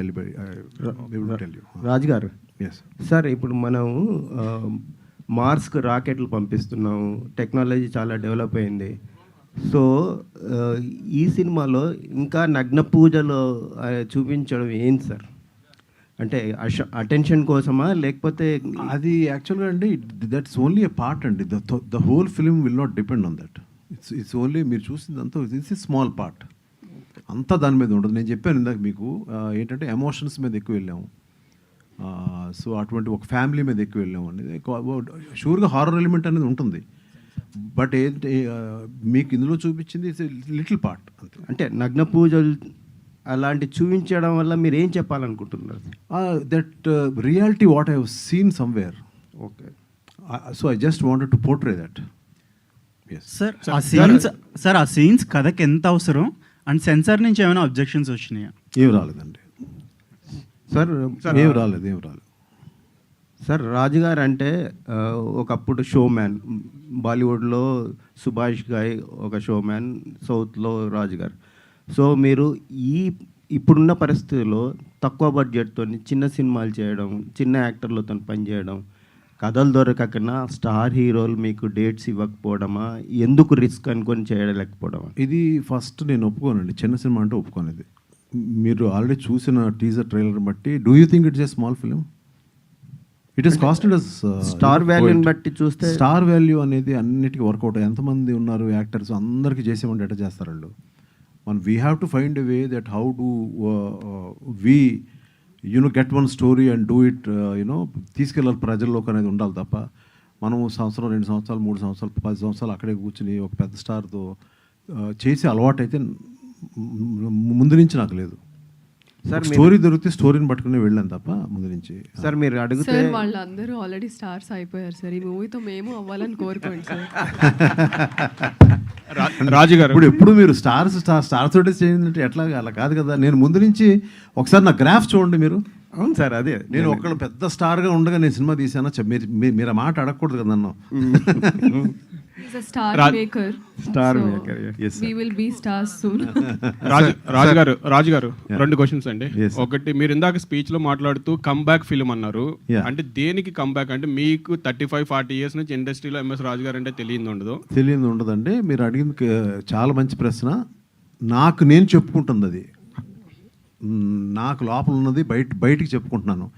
Speaker 11: రాజు గారు, సార్ ఇప్పుడు మనం మార్స్కి రాకెట్లు పంపిస్తున్నాము, టెక్నాలజీ చాలా డెవలప్ అయింది. సో ఈ సినిమాలో ఇంకా నగ్న పూజలు చూపించడం ఏంటి సార్? అంటే అటెన్షన్ కోసమా, లేకపోతే
Speaker 2: అది యాక్చువల్గా అండి దట్స్ ఓన్లీ ఎ పార్ట్ అండి. The whole film will not depend on that. It's only మీరు చూసిందంతా ఇట్స్ స్మాల్ పార్ట్, అంతా దాని మీద ఉండదు. నేను చెప్పాను ఇందాక మీకు ఏంటంటే ఎమోషన్స్ మీద ఎక్కువ వెళ్ళాము. సో అటువంటి ఒక ఫ్యామిలీ మీద ఎక్కువ వెళ్ళాము అనేది. షూర్గా హారర్ ఎలిమెంట్ అనేది ఉంటుంది, బట్ ఏంటి మీకు ఇందులో చూపించింది ఇట్స్ లిటిల్ పార్ట్ అంతే.
Speaker 11: అంటే నగ్న పూజలు అలాంటి చూపించడం వల్ల మీరు ఏం చెప్పాలనుకుంటున్నారు?
Speaker 2: That reality what I have seen somewhere.
Speaker 11: Okay,
Speaker 2: so I just wanted to portray that.
Speaker 12: Sir ఆ సీన్స్ కథకి ఎంత అవసరం అండ్ సెన్సార్ నుంచి ఏమైనా అబ్జెక్షన్స్ వచ్చినాయా?
Speaker 2: ఏం రాలేదండి
Speaker 11: సార్,
Speaker 2: ఏం రాలేదు.
Speaker 11: సార్ రాజుగారు అంటే ఒకప్పుడు షో మ్యాన్, బాలీవుడ్లో సుభాష్ గాయ్ ఒక షో మ్యాన్, సౌత్లో రాజుగారు. సో మీరు ఇప్పుడున్న పరిస్థితుల్లో తక్కువ బడ్జెట్తో చిన్న సినిమాలు చేయడం, చిన్న యాక్టర్లతో పనిచేయడం, కథలు దొరకకుండా స్టార్ హీరోలు మీకు డేట్స్ ఇవ్వకపోవడమా, ఎందుకు రిస్క్ అనుకొని చేయలేకపోవడమా?
Speaker 2: ఇది ఫస్ట్ నేను ఒప్పుకోనండి, చిన్న సినిమా అంటే ఒప్పుకోనేది. మీరు ఆల్రెడీ చూసిన టీజర్ ట్రైలర్ బట్టి do you think it's a small film? It is casted as
Speaker 11: star వాల్యూని బట్టి చూస్తే
Speaker 2: స్టార్ వాల్యూ అనేది అన్నిటికీ వర్కౌట్. ఎంతమంది ఉన్నారు యాక్టర్స్, అందరికీ చేసేమంటే ఎట్లా చేస్తారు వాళ్ళు? We have to find a way that how do we get one story and do it తీసుకెళ్ళాలి ప్రజల్లోకి అనేది ఉండాలి తప్ప మనము సంవత్సరం 2 సంవత్సరాలు 3 సంవత్సరాలు 10 సంవత్సరాలు అక్కడే కూర్చుని ఒక పెద్ద స్టార్తో చేసే అలవాటు అయితే ముందు నుంచి నాకు లేదు. సార్ స్టోరీ దొరికితే స్టోరీని పట్టుకుని వెళ్ళాను తప్ప ముందు నుంచి.
Speaker 11: సార్ మీరు అడిగితే
Speaker 5: వాళ్ళందరూ ఆల్రెడీ స్టార్స్ అయిపోయారు సార్, ఈ మూవీతో మేము అవ్వాలని కోరుకోండి సార్.
Speaker 1: రాజు గారు,
Speaker 2: ఇప్పుడు ఎప్పుడు మీరు స్టార్స్ తోటే చేయండి ఎట్లా? అలా కాదు కదా. నేను ముందు నుంచి ఒకసారి నా గ్రాఫ్ చూడండి మీరు.
Speaker 11: అవును సార్, అదే
Speaker 2: నేను ఒకళ్ళు పెద్ద స్టార్గా ఉండగా నేను సినిమా తీసాను. మీరు ఆ మాట అడగకూడదు కదా నన్ను.
Speaker 5: He's a star maker.
Speaker 11: Star
Speaker 5: So,
Speaker 11: maker, yeah.
Speaker 2: Yes, sir.
Speaker 5: we will be stars soon.
Speaker 13: రాజు గారు
Speaker 2: Yeah.
Speaker 13: 2 క్వశ్చన్స్ అండి.
Speaker 2: Yes.
Speaker 13: ఒకటి, మీరు ఇందాక స్పీచ్ లో మాట్లాడుతూ కమ్బ్యాక్ ఫిల్మ్ అన్నారు.
Speaker 2: Yeah.
Speaker 13: అంటే దేనికి కమ్బ్యాక్? అంటే మీకు 35-40 ఇయర్స్ నుంచి ఇండస్ట్రీలో ఎంఎస్ రాజు గారు అంటే తెలియదు ఉండదు.
Speaker 2: తెలియదు ఉండదండి. మీరు అడిగింది చాలా మంచి ప్రశ్న. నాకు నేను చెప్పుకుంటుంది అది, నాకు లోపల ఉన్నది బయటికి చెప్పుకుంటున్నాను.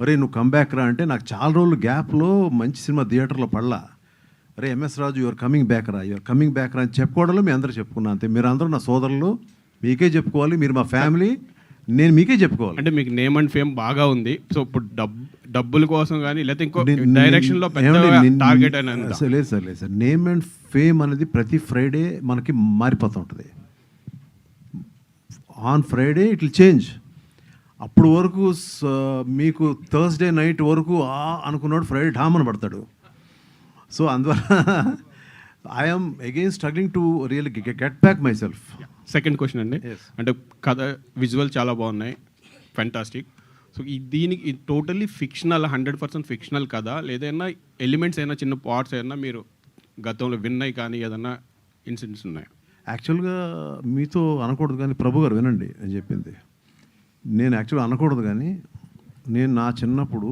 Speaker 2: అరే నువ్వు కంబ్యాక్ రా అంటే నాకు చాలా రోజులు గ్యాప్లో మంచి సినిమా థియేటర్లో పడలా. అరే MS Raju your coming back రా అని చెప్పుకోవడంలో మీ అందరూ చెప్పుకున్నా అంతే. మీరు అందరూ నా సోదరులు, మీకే చెప్పుకోవాలి. మీరు మా ఫ్యామిలీ, నేను మీకే చెప్పుకోవాలి.
Speaker 13: అంటే మీకు నేమ్ అండ్ ఫేమ్ బాగా ఉంది. సో ఇప్పుడు డబ్బుల కోసం కానీ లేకపోతే ఇంకో డైరెక్షన్ లో పెద్ద టార్గెట్ అని
Speaker 2: లేదు సార్. నేమ్ అండ్ ఫేమ్ అనేది ప్రతి ఫ్రైడే మనకి మారిపోతూ ఉంటుంది. On Friday it will change. అప్పుడు వరకు మీకు థర్స్డే నైట్ వరకు అనుకున్నాడు ఫ్రైడే ఢామని పడతాడు. సో అందువల్ల I'm again struggling to really get back my self.
Speaker 13: Second question అండి. అంటే కథ విజువల్ చాలా బాగున్నాయి, ఫ్యాంటాస్టిక్. సో దీనికి టోటల్లీ ఫిక్షనల్, 100% ఫిక్షనల్ కదా, లేదైనా ఎలిమెంట్స్ అయినా చిన్న పార్ట్స్ అయినా మీరు గతంలో విన్నాయి కానీ ఏదన్నా ఇన్సిడెంట్స్ ఉన్నాయి?
Speaker 2: యాక్చువల్గా మీతో అనకూడదు కానీ ప్రభు గారు వినండి అని చెప్పింది. నేను యాక్చువల్గా అనకూడదు కానీ నేను నా చిన్నప్పుడు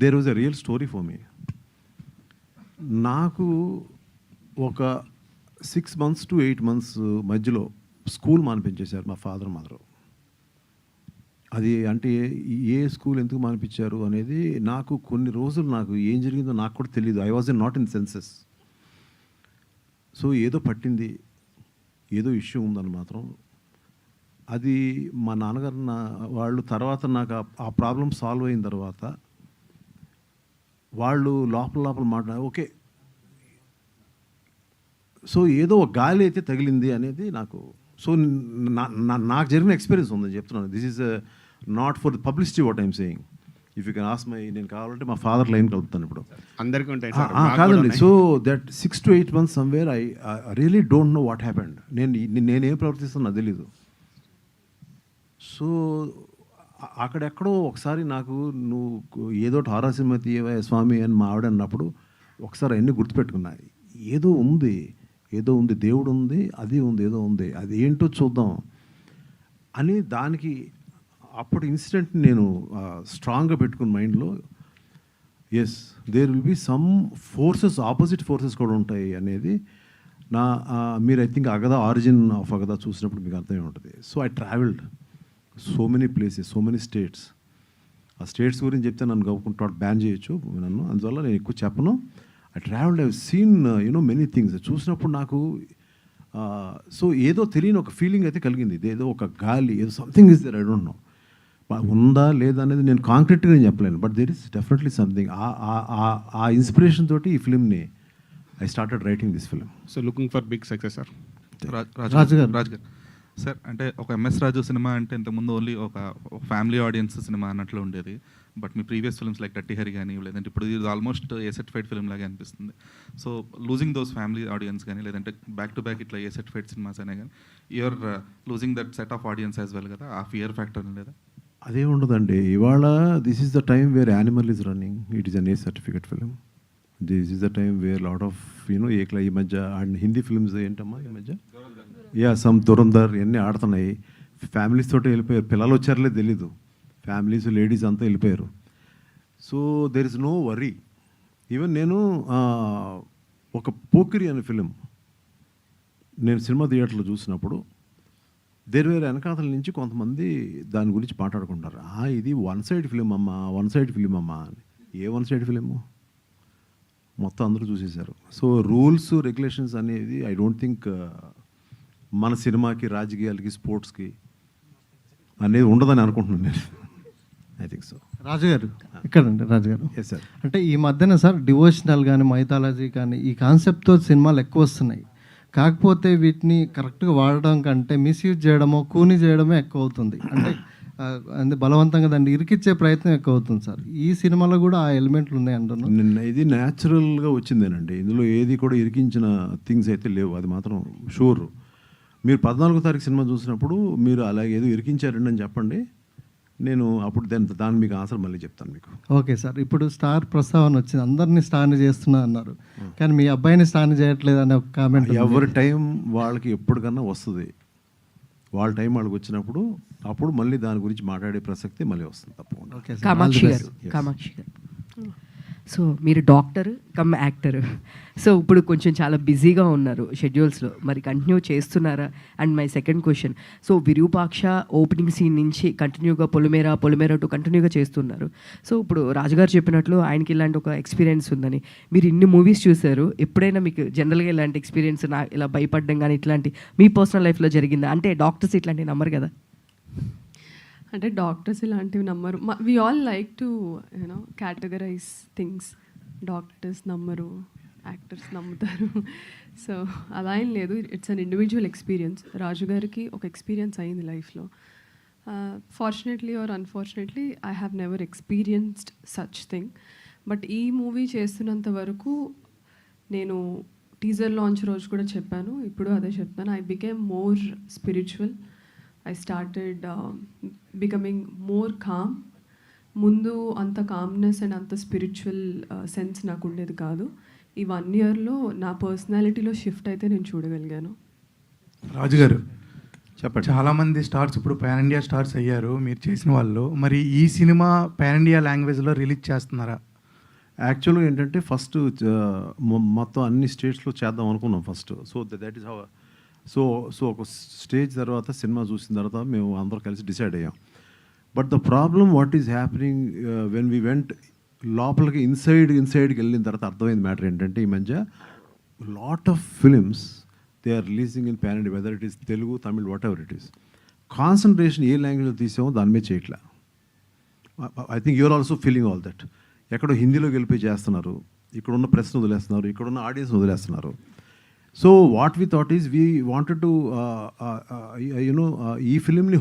Speaker 2: there was a real story for me. నాకు ఒక 6 months to 8 months మధ్యలో స్కూల్ మానిపించేశారు మా ఫాదర్ మదర్. అది అంటే ఏ స్కూల్ ఎందుకు మానిపించారు అనేది నాకు కొన్ని రోజులు నాకు ఏం జరిగిందో నాకు కూడా తెలియదు. I was not in senses. So ఏదో పట్టింది, ఏదో ఇష్యూ ఉందని మాత్రం. అది మా నాన్నగారు వాళ్ళు తర్వాత నాకు ఆ ప్రాబ్లం సాల్వ్ అయిన తర్వాత వాళ్ళు లోపల మాట్లాడారు. ఓకే, సో ఏదో ఒక గాలి అయితే తగిలింది అనేది నాకు. సో నాకు జరిగిన ఎక్స్పీరియన్స్ ఉందని చెప్తున్నాను. This is not for publicity what I'm saying. If you can ask my, నేను కావాలంటే మా ఫాదర్ లైన్ కలుపుతాను ఇప్పుడు.
Speaker 13: అందరికీ ఉంటాయి
Speaker 2: కాదండి. So that 6 to 8 months somewhere I really don't know what happened. నేనేం ప్రవర్తిస్తాను నాకు తెలీదు. సో అక్కడెక్కడో ఒకసారి నాకు నువ్వు ఏదో హారర్ సినిమా తీయవా స్వామి అని మా ఆవిడ అన్నప్పుడు ఒకసారి అన్నీ గుర్తుపెట్టుకున్నా. ఏదో ఉంది, దేవుడు ఉంది, అది ఉంది, ఏదో ఉంది, అది ఏంటో చూద్దాం అని దానికి అప్పటి ఇన్సిడెంట్ నేను స్ట్రాంగ్గా పెట్టుకున్న మైండ్లో. Yes, there will be some forces, opposite forces కూడా ఉంటాయి అనేది నా మీరు ఐ థింక్ అగదా, ఆరిజిన్ ఆఫ్ అగదా చూసినప్పుడు మీకు అర్థమై ఉంటుంది. So I travelled so many places, so many states. ఆ స్టేట్స్ గురించి చెప్తే నన్ను గవ్వుకుంటా బ్యాన్ చేయొచ్చు నన్ను, అందువల్ల నేను ఎక్కువ చెప్పను. I travelled, I seen many things. చూసినప్పుడు నాకు సో ఏదో తెలియని ఒక ఫీలింగ్ అయితే కలిగింది. ఏదో ఒక గాలి, ఏదో something is there, I don't know ఉందా లేదా అనేది నేను కాంక్రీట్గా నేను చెప్పలేను. But there is definitely something. ఆ ఇన్స్పిరేషన్ తోటి ఈ ఫిల్మ్ని I started writing this film.
Speaker 13: So looking for big success sir.
Speaker 14: Raju గారు సార్, అంటే ఒక ఎంఎస్ రాజు సినిమా అంటే ఇంతకుముందు ఓన్లీ ఒక ఫ్యామిలీ ఆడియన్స్ సినిమా అన్నట్లు ఉండేది. But me previous films like dirty Hari కానీ, లేదంటే ఇప్పుడు ఇది ఆల్మోస్ట్ ఏ సర్టిఫైడ్ ఫిల్మ్ లాగా అనిపిస్తుంది. So losing those family audience కానీ, లేదంటే బ్యాక్ టు బ్యాక్ ఇట్లా ఏ సర్టిఫైడ్ సినిమాస్ అయినా కానీ you're losing that set of audience as well కదా. ఆ ఫియర్ ఫ్యాక్టర్ లేదా?
Speaker 2: అదే ఉండదండి. ఇవాళ this is the time where Animal is running. It is an A certificate film. This is the time where lot of ఏక్లా ఈ మధ్య and Hindi films ఏంటమ్మా ఈ మధ్య సమ్ దురంధర్ ఇవన్నీ ఆడుతున్నాయి. ఫ్యామిలీస్ తోటి వెళ్ళిపోయారు. పిల్లలు వచ్చారులే తెలీదు, ఫ్యామిలీస్ లేడీస్ అంతా వెళ్ళిపోయారు. So there is no worry. Even నేను ఒక పోకిరి అనే ఫిలిం నేను సినిమా థియేటర్లో చూసినప్పుడు దేర్ వేరే వెనకాతల నుంచి కొంతమంది దాని గురించి మాట్లాడుకుంటారు. ఇది వన్ సైడ్ ఫిలిం అమ్మా అని. ఏ వన్ సైడ్ ఫిలిము మొత్తం అందరూ చూసేశారు. సో రూల్స్ రెగ్యులేషన్స్ అనేది ఐ డోంట్ థింక్ మన సినిమాకి, రాజకీయాలకి, స్పోర్ట్స్కి అనేది ఉండదని అనుకుంటున్నాను నేను. I think so.
Speaker 15: రాజుగారు ఇక్కడండి. రాజుగారు,
Speaker 2: ఎస్ సార్.
Speaker 15: అంటే ఈ మధ్యన సార్ డివోషనల్ కానీ, మైథాలజీ కానీ ఈ కాన్సెప్ట్తో సినిమాలు ఎక్కువ వస్తున్నాయి. కాకపోతే వీటిని కరెక్ట్గా వాడడం కంటే మిస్యూజ్ చేయడమో, కూని చేయడమే ఎక్కువ అవుతుంది. అంటే బలవంతంగా దాన్ని ఇరికిచ్చే ప్రయత్నం ఎక్కువ అవుతుంది సార్. ఈ సినిమాలో కూడా ఆ ఎలిమెంట్లు ఉన్నాయి అంటున్నాను.
Speaker 2: ఇది న్యాచురల్గా వచ్చిందేనండి. ఇందులో ఏది కూడా ఇరికించిన థింగ్స్ అయితే లేవు, అది మాత్రం షూర్. మీరు 14వ తారీఖు సినిమా చూసినప్పుడు మీరు అలాగే ఏదో ఇరికించారండి అని చెప్పండి, నేను అప్పుడు దాని మీకు ఆన్సర్ మళ్ళీ చెప్తాను మీకు.
Speaker 15: ఓకే సార్, ఇప్పుడు స్టార్ ప్రస్తావన వచ్చింది, అందరినీ స్టార్ని చేస్తున్నా అన్నారు, కానీ మీ అబ్బాయిని స్టార్ని చేయట్లేదు అనే ఒక కామెంట్.
Speaker 2: ఎవరి టైం వాళ్ళకి ఎప్పటికన్నా వస్తుంది, వాళ్ళ టైం వాళ్ళకి వచ్చినప్పుడు అప్పుడు మళ్ళీ దాని గురించి మాట్లాడే ప్రసక్తి మళ్ళీ వస్తుంది తప్పకుండా.
Speaker 16: కామాక్షి గారు, సో మీరు డాక్టర్ కమ్ యాక్టర్, సో ఇప్పుడు కొంచెం చాలా బిజీగా ఉన్నారు షెడ్యూల్స్లో, మరి కంటిన్యూ చేస్తున్నారా? And my second question, so Virupaksha opening scene నుంచి కంటిన్యూగా పొలిమేర టు కంటిన్యూగా చేస్తున్నారు. సో ఇప్పుడు రాజుగారు చెప్పినట్లు ఆయనకి ఇలాంటి ఒక ఎక్స్పీరియన్స్ ఉందని, మీరు ఇన్ని మూవీస్ చూశారు, ఎప్పుడైనా మీకు జనరల్గా ఇలాంటి ఎక్స్పీరియన్స్ ఇలా భయపడడం కానీ ఇట్లాంటి మీ పర్సనల్ లైఫ్లో జరిగిందా? అంటే డాక్టర్స్ ఇట్లాంటివి నమ్మరు కదా.
Speaker 5: అంటే డాక్టర్స్ ఇలాంటివి నమ్మరు. We all like to you know categorize things. Doctors నమ్మరు, యాక్టర్స్ నమ్ముతారు. సో అలా ఏం లేదు, it's an individual experience. Raju గారికి ఒక ఎక్స్పీరియన్స్ అయింది లైఫ్లో. Fortunately or unfortunately I have never experienced such thing. But ఈ మూవీ చేస్తున్నంత వరకు, నేను టీజర్ లాంచ్ రోజు కూడా చెప్పాను, ఇప్పుడు అదే చెప్తాను, I became more spiritual. I started becoming more calm. ముందు అంత కామ్నెస్ అండ్ అంత స్పిరిచువల్ సెన్స్ నాకు ఉండేది కాదు. ఈ 1 yearలో నా పర్సనాలిటీలో షిఫ్ట్ అయితే నేను చూడగలిగాను.
Speaker 17: రాజుగారు
Speaker 2: చెప్పండి.
Speaker 17: చాలామంది స్టార్స్ ఇప్పుడు పాన్ ఇండియా స్టార్స్ అయ్యారు మీరు చేసిన వాళ్ళు, మరి ఈ సినిమా పాన్ ఇండియా లాంగ్వేజ్లో రిలీజ్ చేస్తున్నారా?
Speaker 2: యాక్చువల్గా ఏంటంటే ఫస్ట్ మొత్తం అన్ని స్టేట్స్లో చేద్దాం అనుకున్నాం first. So that is how so ఒక స్టేజ్ తర్వాత సినిమా చూసిన తర్వాత మేము అందరూ కలిసి డిసైడ్ అయ్యాం. But the problem what is happening when we went లోపలికి ఇన్సైడ్కి వెళ్ళిన తర్వాత అర్థమైంది మ్యాటర్ ఏంటంటే, ఈ మధ్య lot of films they are releasing in pan India, whether it is Telugu, Tamil, whatever it is. Concentration ఏ లాంగ్వేజ్లో తీసామో దాని మీద చేయట్లా. I think you're also feeling all that. ఎక్కడో హిందీలోకి వెళ్ళిపోయి చేస్తున్నారు, ఇక్కడున్న ప్రెస్ను వదిలేస్తున్నారు, ఇక్కడున్న ఆడియన్స్ వదిలేస్తున్నారు. So what we thought is we wanted to ఈ ఫిలింని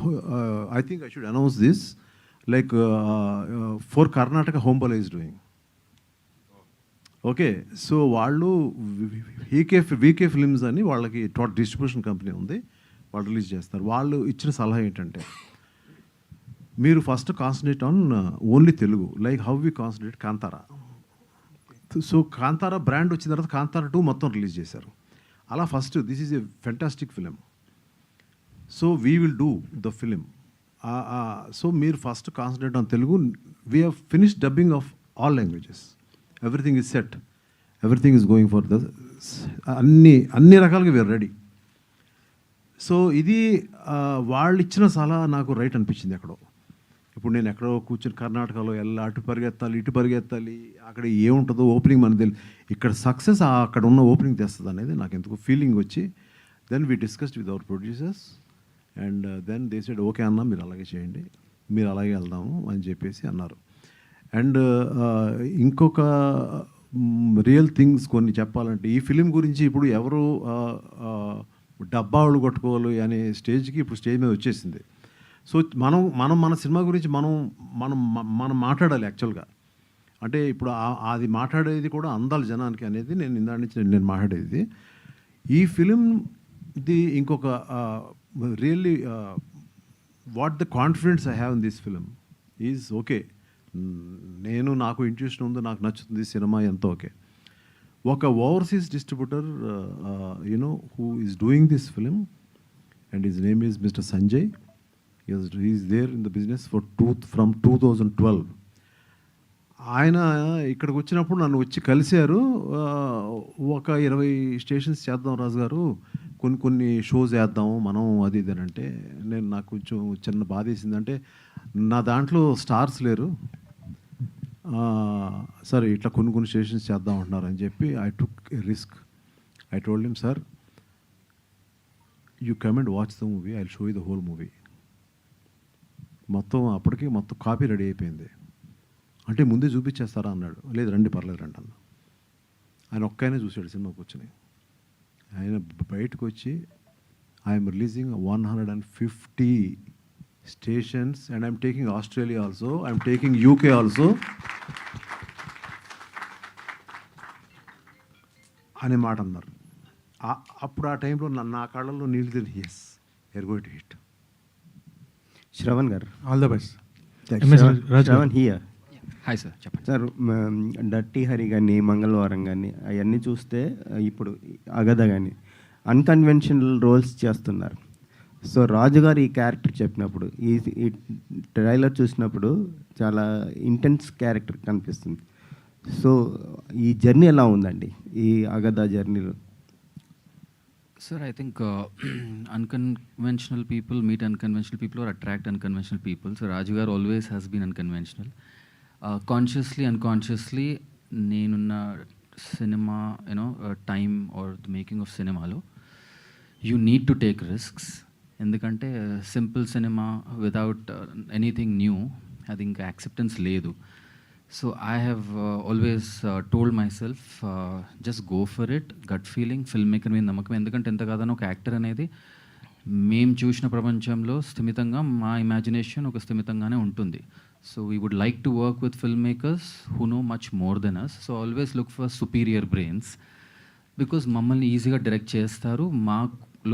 Speaker 2: I think I should announce this like for Karnataka Hombale is doing. Okay, so వాళ్ళు వీకే ఫిలిమ్స్ అని వాళ్ళకి డిస్ట్రిబ్యూషన్ కంపెనీ ఉంది, వాళ్ళు రిలీజ్ చేస్తారు. వాళ్ళు ఇచ్చిన సలహా ఏంటంటే, మీరు first concentrate on only Telugu, like how we concentrate Kantara. So Kantara brand వచ్చిన తర్వాత కాంతారా 2 మొత్తం రిలీజ్ చేశారు. అలా first this is a fantastic film, so we will do the film. So మీరు first concentrate on Telugu. We have finish dubbing of all languages, everything is set, everything is going for the అన్ని రకాలుగా we are ready. So ఇది వాళ్ళు ఇచ్చిన సలహా నాకు right అనిపించింది ఎక్కడో. ఇప్పుడు నేను ఎక్కడో కూర్చొని కర్ణాటకలో అటు పరిగెత్తాలి, ఇటు పరిగెత్తాలి, అక్కడ ఏముంటుందో ఓపెనింగ్ మనకు తెలియదు. ఇక్కడ సక్సెస్ అక్కడ ఉన్న ఓపెనింగ్ తెస్తుంది అనేది నాకు ఎందుకు ఫీలింగ్ వచ్చి, then we discussed with our producers and then they said okay అన్న, మీరు అలాగే చేయండి, మీరు అలాగే వెళ్దాము అని చెప్పేసి అన్నారు. అండ్ ఇంకొక రియల్ థింగ్స్ కొన్ని చెప్పాలంటే, ఈ ఫిలిం గురించి ఇప్పుడు ఎవరు డబ్బాళ్ళు కొట్టుకోవాలి అనే స్టేజ్కి ఇప్పుడు స్టేజ్ మీద వచ్చేసింది. సో మన సినిమా గురించి మనం మాట్లాడాలి యాక్చువల్గా. అంటే ఇప్పుడు అది మాట్లాడేది కూడా అందాలి జనానికి అనేది నేను ఇందా నుంచి నేను మాట్లాడేది. ఈ ఫిలింది ఇంకొక really what the confidence I have in this film is okay. నాకు ఇంట్యూషన్ ఉంది, నాకు నచ్చుతుంది సినిమా, ఎంతో ఓకే. ఒక overseas distributor who is doing this film and his name is mister Sanjay. He is there in the business from 2012. ఆయన ఇక్కడికి వచ్చినప్పుడు నన్ను వచ్చి కలిశారు. ఒక 20 స్టేషన్స్ చేద్దాం రాజు గారు, కొన్ని షోస్ వేద్దాము మనం, అది ఇదేనంటే నాకు కొంచెం చిన్న బాధ వేసిందంటే, నా దాంట్లో స్టార్స్ లేరు సరే, ఇట్లా కొన్ని స్టేషన్స్ చేద్దాం అంటున్నారు అని చెప్పి I took a risk. I told him, sir you come and watch the movie, I will show you the whole movie. అప్పటికి మొత్తం కాపీ రెడీ అయిపోయింది. అంటే ముందే చూపించేస్తారా అన్నాడు. లేదు రండి, పర్లేదు రండి అన్న. ఆయన ఒక్కనే చూశాడు సినిమా కూర్చొని. ఆయన బయటకు వచ్చి, I'm releasing 150 stations and I'm taking Australia also, I'm taking UK also అనే మాట అన్నారు. అప్పుడు ఆ టైంలో నా కళ్ళల్లో నీళ్ళు తిరిగి, yes you're going to hit.
Speaker 11: Shravan గారు,
Speaker 17: all the best.
Speaker 11: Shravan here.
Speaker 10: Hi sir, చెప్పండి
Speaker 11: సార్. డర్టీ హరి కానీ మంగళవారం కానీ అవన్నీ చూస్తే ఇప్పుడు అగద కానీ అన్కన్వెన్షనల్ రోల్స్ చేస్తున్నారు. సో రాజుగారు ఈ క్యారెక్టర్ చెప్పినప్పుడు ఈ ట్రైలర్ చూసినప్పుడు చాలా ఇంటెన్స్ క్యారెక్టర్ కనిపిస్తుంది. సో ఈ జర్నీ ఎలా ఉందండి, ఈ అగద జర్నీలో?
Speaker 10: Sir, I think unconventional people meet unconventional people or attract unconventional people. So Rajugar always has been unconventional. Consciously, unconsciously, neenunna cinema, time or the making of cinema lo, you need to take risks. Endukante simple cinema without anything new, I think acceptance ledu. So I have always told myself, just go for it, gut feeling, filmmaker మీద నమ్మకం. ఎందుకంటే ఎంత కాదని ఒక actor అనేది మేము చూసిన ప్రపంచంలో స్థిమితంగా మా ఇమాజినేషన్ ఒక స్థిమితంగానే ఉంటుంది. So we would like to work with film makers who know much more than us. So always look for superior brains, because మమ్మల్ని ఈజీగా డైరెక్ట్ చేస్తారు. మా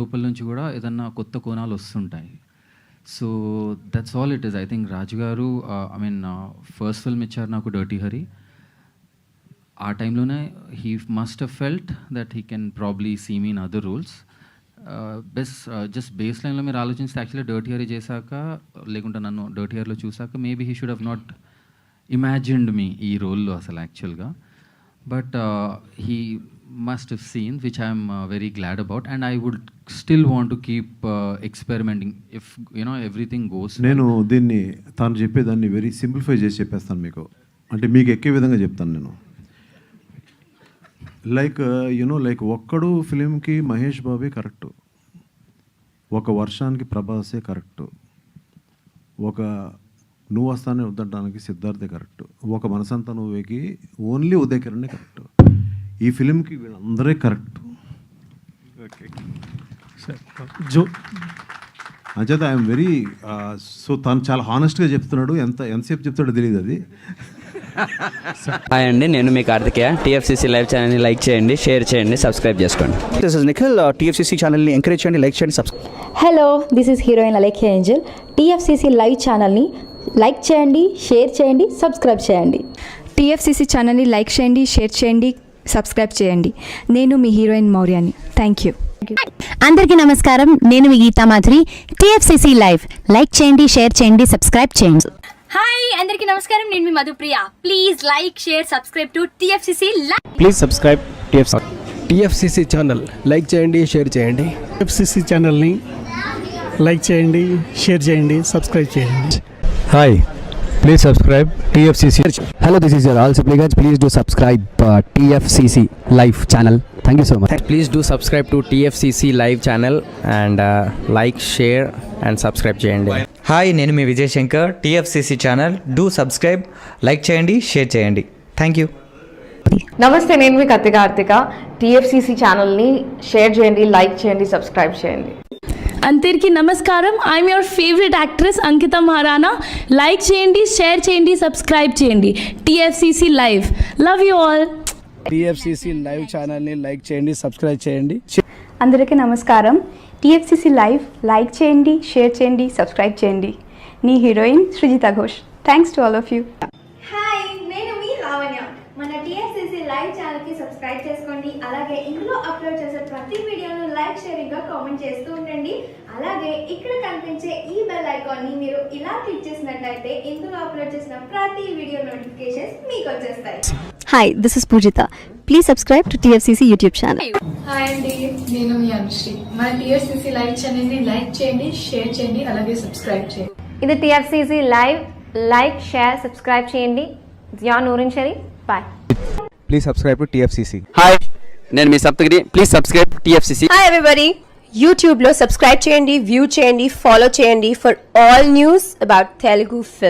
Speaker 10: లోపల నుంచి కూడా ఏదన్నా కొత్త కోణాలు వస్తుంటాయి. So that's all it is. I think Raju గారు ఫస్ట్ ఫిల్మ్ ఇచ్చారు నాకు డర్టీ హరి. ఆ టైంలోనే he must uh felt that he can probably see me in other roles. Just base లైన్లో మీరు ఆలోచిస్తే యాక్చువల్లీ డర్టీ హరి చేశాక, లేకుంటే నన్ను డర్టీ హరిలో చూసాక maybe he should have not imagined me ఈ రోల్లో అసలు యాక్చువల్గా. But he must have seen, which I am very glad about, and I would still want to keep experimenting if everything goes well.
Speaker 2: నేను దీన్ని తాను చెప్పేదాన్ని వెరీ సింప్లిఫై చేసి చెప్పేస్తాను మీకు, అంటే మీకు ఎక్కే విధంగా చెప్తాను నేను. లైక్ ఒక్కడు ఫిలింకి మహేష్ బాబే కరెక్టు, ఒక వర్షానికి ప్రభాసే కరెక్టు, ఒక నువ్వు వస్తానే వద్దడానికి సిద్ధార్థే కరెక్టు, ఒక మనసంతా నువ్వేకి ఓన్లీ ఉదయ్ కిరణే కరెక్టు. ఈ ఫిలింకి వీళ్ళందరే కరెక్ట్. అంచేత ఐఎమ్ వెరీ సో తను చాలా హానెస్ట్గా చెప్తున్నాడు. ఎంతసేపు చెప్తాడో తెలియదు అది.
Speaker 18: హాయ్ అండి, నేను మీ కార్తికేయ. టీఎఫ్సీసీ లైవ్ ఛానల్ని లైక్ చేయండి, షేర్ చేయండి, సబ్స్క్రైబ్ చేసుకోండి.
Speaker 19: This is Nikhil. టీఎఫ్సీసీ ఛానల్ని ఎంకరేజ్ చేయండి, లైక్ చేయండి, subscribe.
Speaker 20: Hello, this is heroine Alekhya angel. TFCC live ఛానల్ని లైక్ చేయండి, షేర్ చేయండి, సబ్స్క్రైబ్ చేయండి.
Speaker 21: టీఎఫ్సీసీ ఛానల్ని లైక్ చేయండి, షేర్ చేయండి, సబ్స్క్రైబ్ చేయండి. నేను మీ హీరోయిన్ మౌర్యాని. Thank you.
Speaker 22: అందరికీ నమస్కారం, నేను మీ Geetha Madhuri. TFCC live like చేయండి, షేర్ చేయండి, సబ్స్క్రైబ్ చేయండి.
Speaker 23: హాయ్ అందరికీ నమస్కారం, నేను మీ Madhupriya. Please like, share, subscribe to TFCC live.
Speaker 24: Please subscribe TFCC channel. Like చేయండి, షేర్ చేయండి. టీఎఫ్సీసీ ఛానల్ని లైక్ చేయండి, షేర్ చేయండి, సబ్స్క్రైబ్ చేయండి. Hi, please subscribe TFCC. Hello, this is your all supplicants. Please do subscribe TFCC live channel. Thank you so much. Please do subscribe to TFCC live channel and like, share and subscribe చేయండి.
Speaker 25: Hi, నేను మీ Vijay Shankar. TFCC channel do subscribe, like చేయండి, share చేయండి. Thank you.
Speaker 26: నమస్తే, నేను మీ Karthika. TFCC ఛానల్ని share చేయండి, లైక్ చేయండి, సబ్స్క్రైబ్ చేయండి.
Speaker 23: అందరికీ నమస్కారం, I'm your favourite actress Ankita Maharana. Like చేయండి, షేర్ చేయండి, సబ్స్క్రైబ్ చేయండి. TFCC live. Love you all.
Speaker 24: TFCC live ఛానల్ని లైక్ చేయండి, సబ్స్క్రైబ్ చేయండి.
Speaker 21: అందరికీ నమస్కారం. టీఎఫ్సీసీ లైవ్ లైక్ చేయండి, షేర్ చేయండి, సబ్స్క్రైబ్ చేయండి. నీ heroine Srujitha Ghosh. Thanks to all of you.
Speaker 23: Hi, నేను మీ లావణ్య. మన టీఎఫ్సీసీ లైవ్ ఛానల్కి సబ్స్క్రైబ్ చేసుకోండి. అలాగే ఇందులో అప్లోడ్ చేసే ప్రతి వీడియోను లైక్, షేరింగ్గా కామెంట్ చేస్తూ ఉండండి. అలాగే ఇక్కడ కనిపించే ఈ బెల్ ఐకాన్ని మీరు ఇలా క్లిక్ చేసినట్లయితే ఇందులో అప్లోడ్ చేసిన ప్రతి వీడియో నోటిఫికేషన్స్ మీకు వచ్చేస్తాయి.
Speaker 22: Hi, this is Poojitha. Please subscribe to TFCC YouTube channel.
Speaker 23: Hi అండి, నేను మీ అనుశ్రీ. మన టీఎఫ్సీసీ లైవ్ ఛానల్ని లైక్ చేయండి, షేర్ చేయండి, అలాగే సబ్స్క్రైబ్ చేయండి.
Speaker 22: ఇది TFCC live. Like, share, subscribe చేయండి. Zia Noorin Shari. Bye.
Speaker 25: Please subscribe to TFCC. Hi, నేను మీ Saptagiri. Please subscribe TFCC.
Speaker 22: Hi everybody, యూట్యూబ్లో సబ్స్క్రైబ్ చేయండి, వ్యూ చేయండి, ఫాలో చేయండి for all news about Telugu film.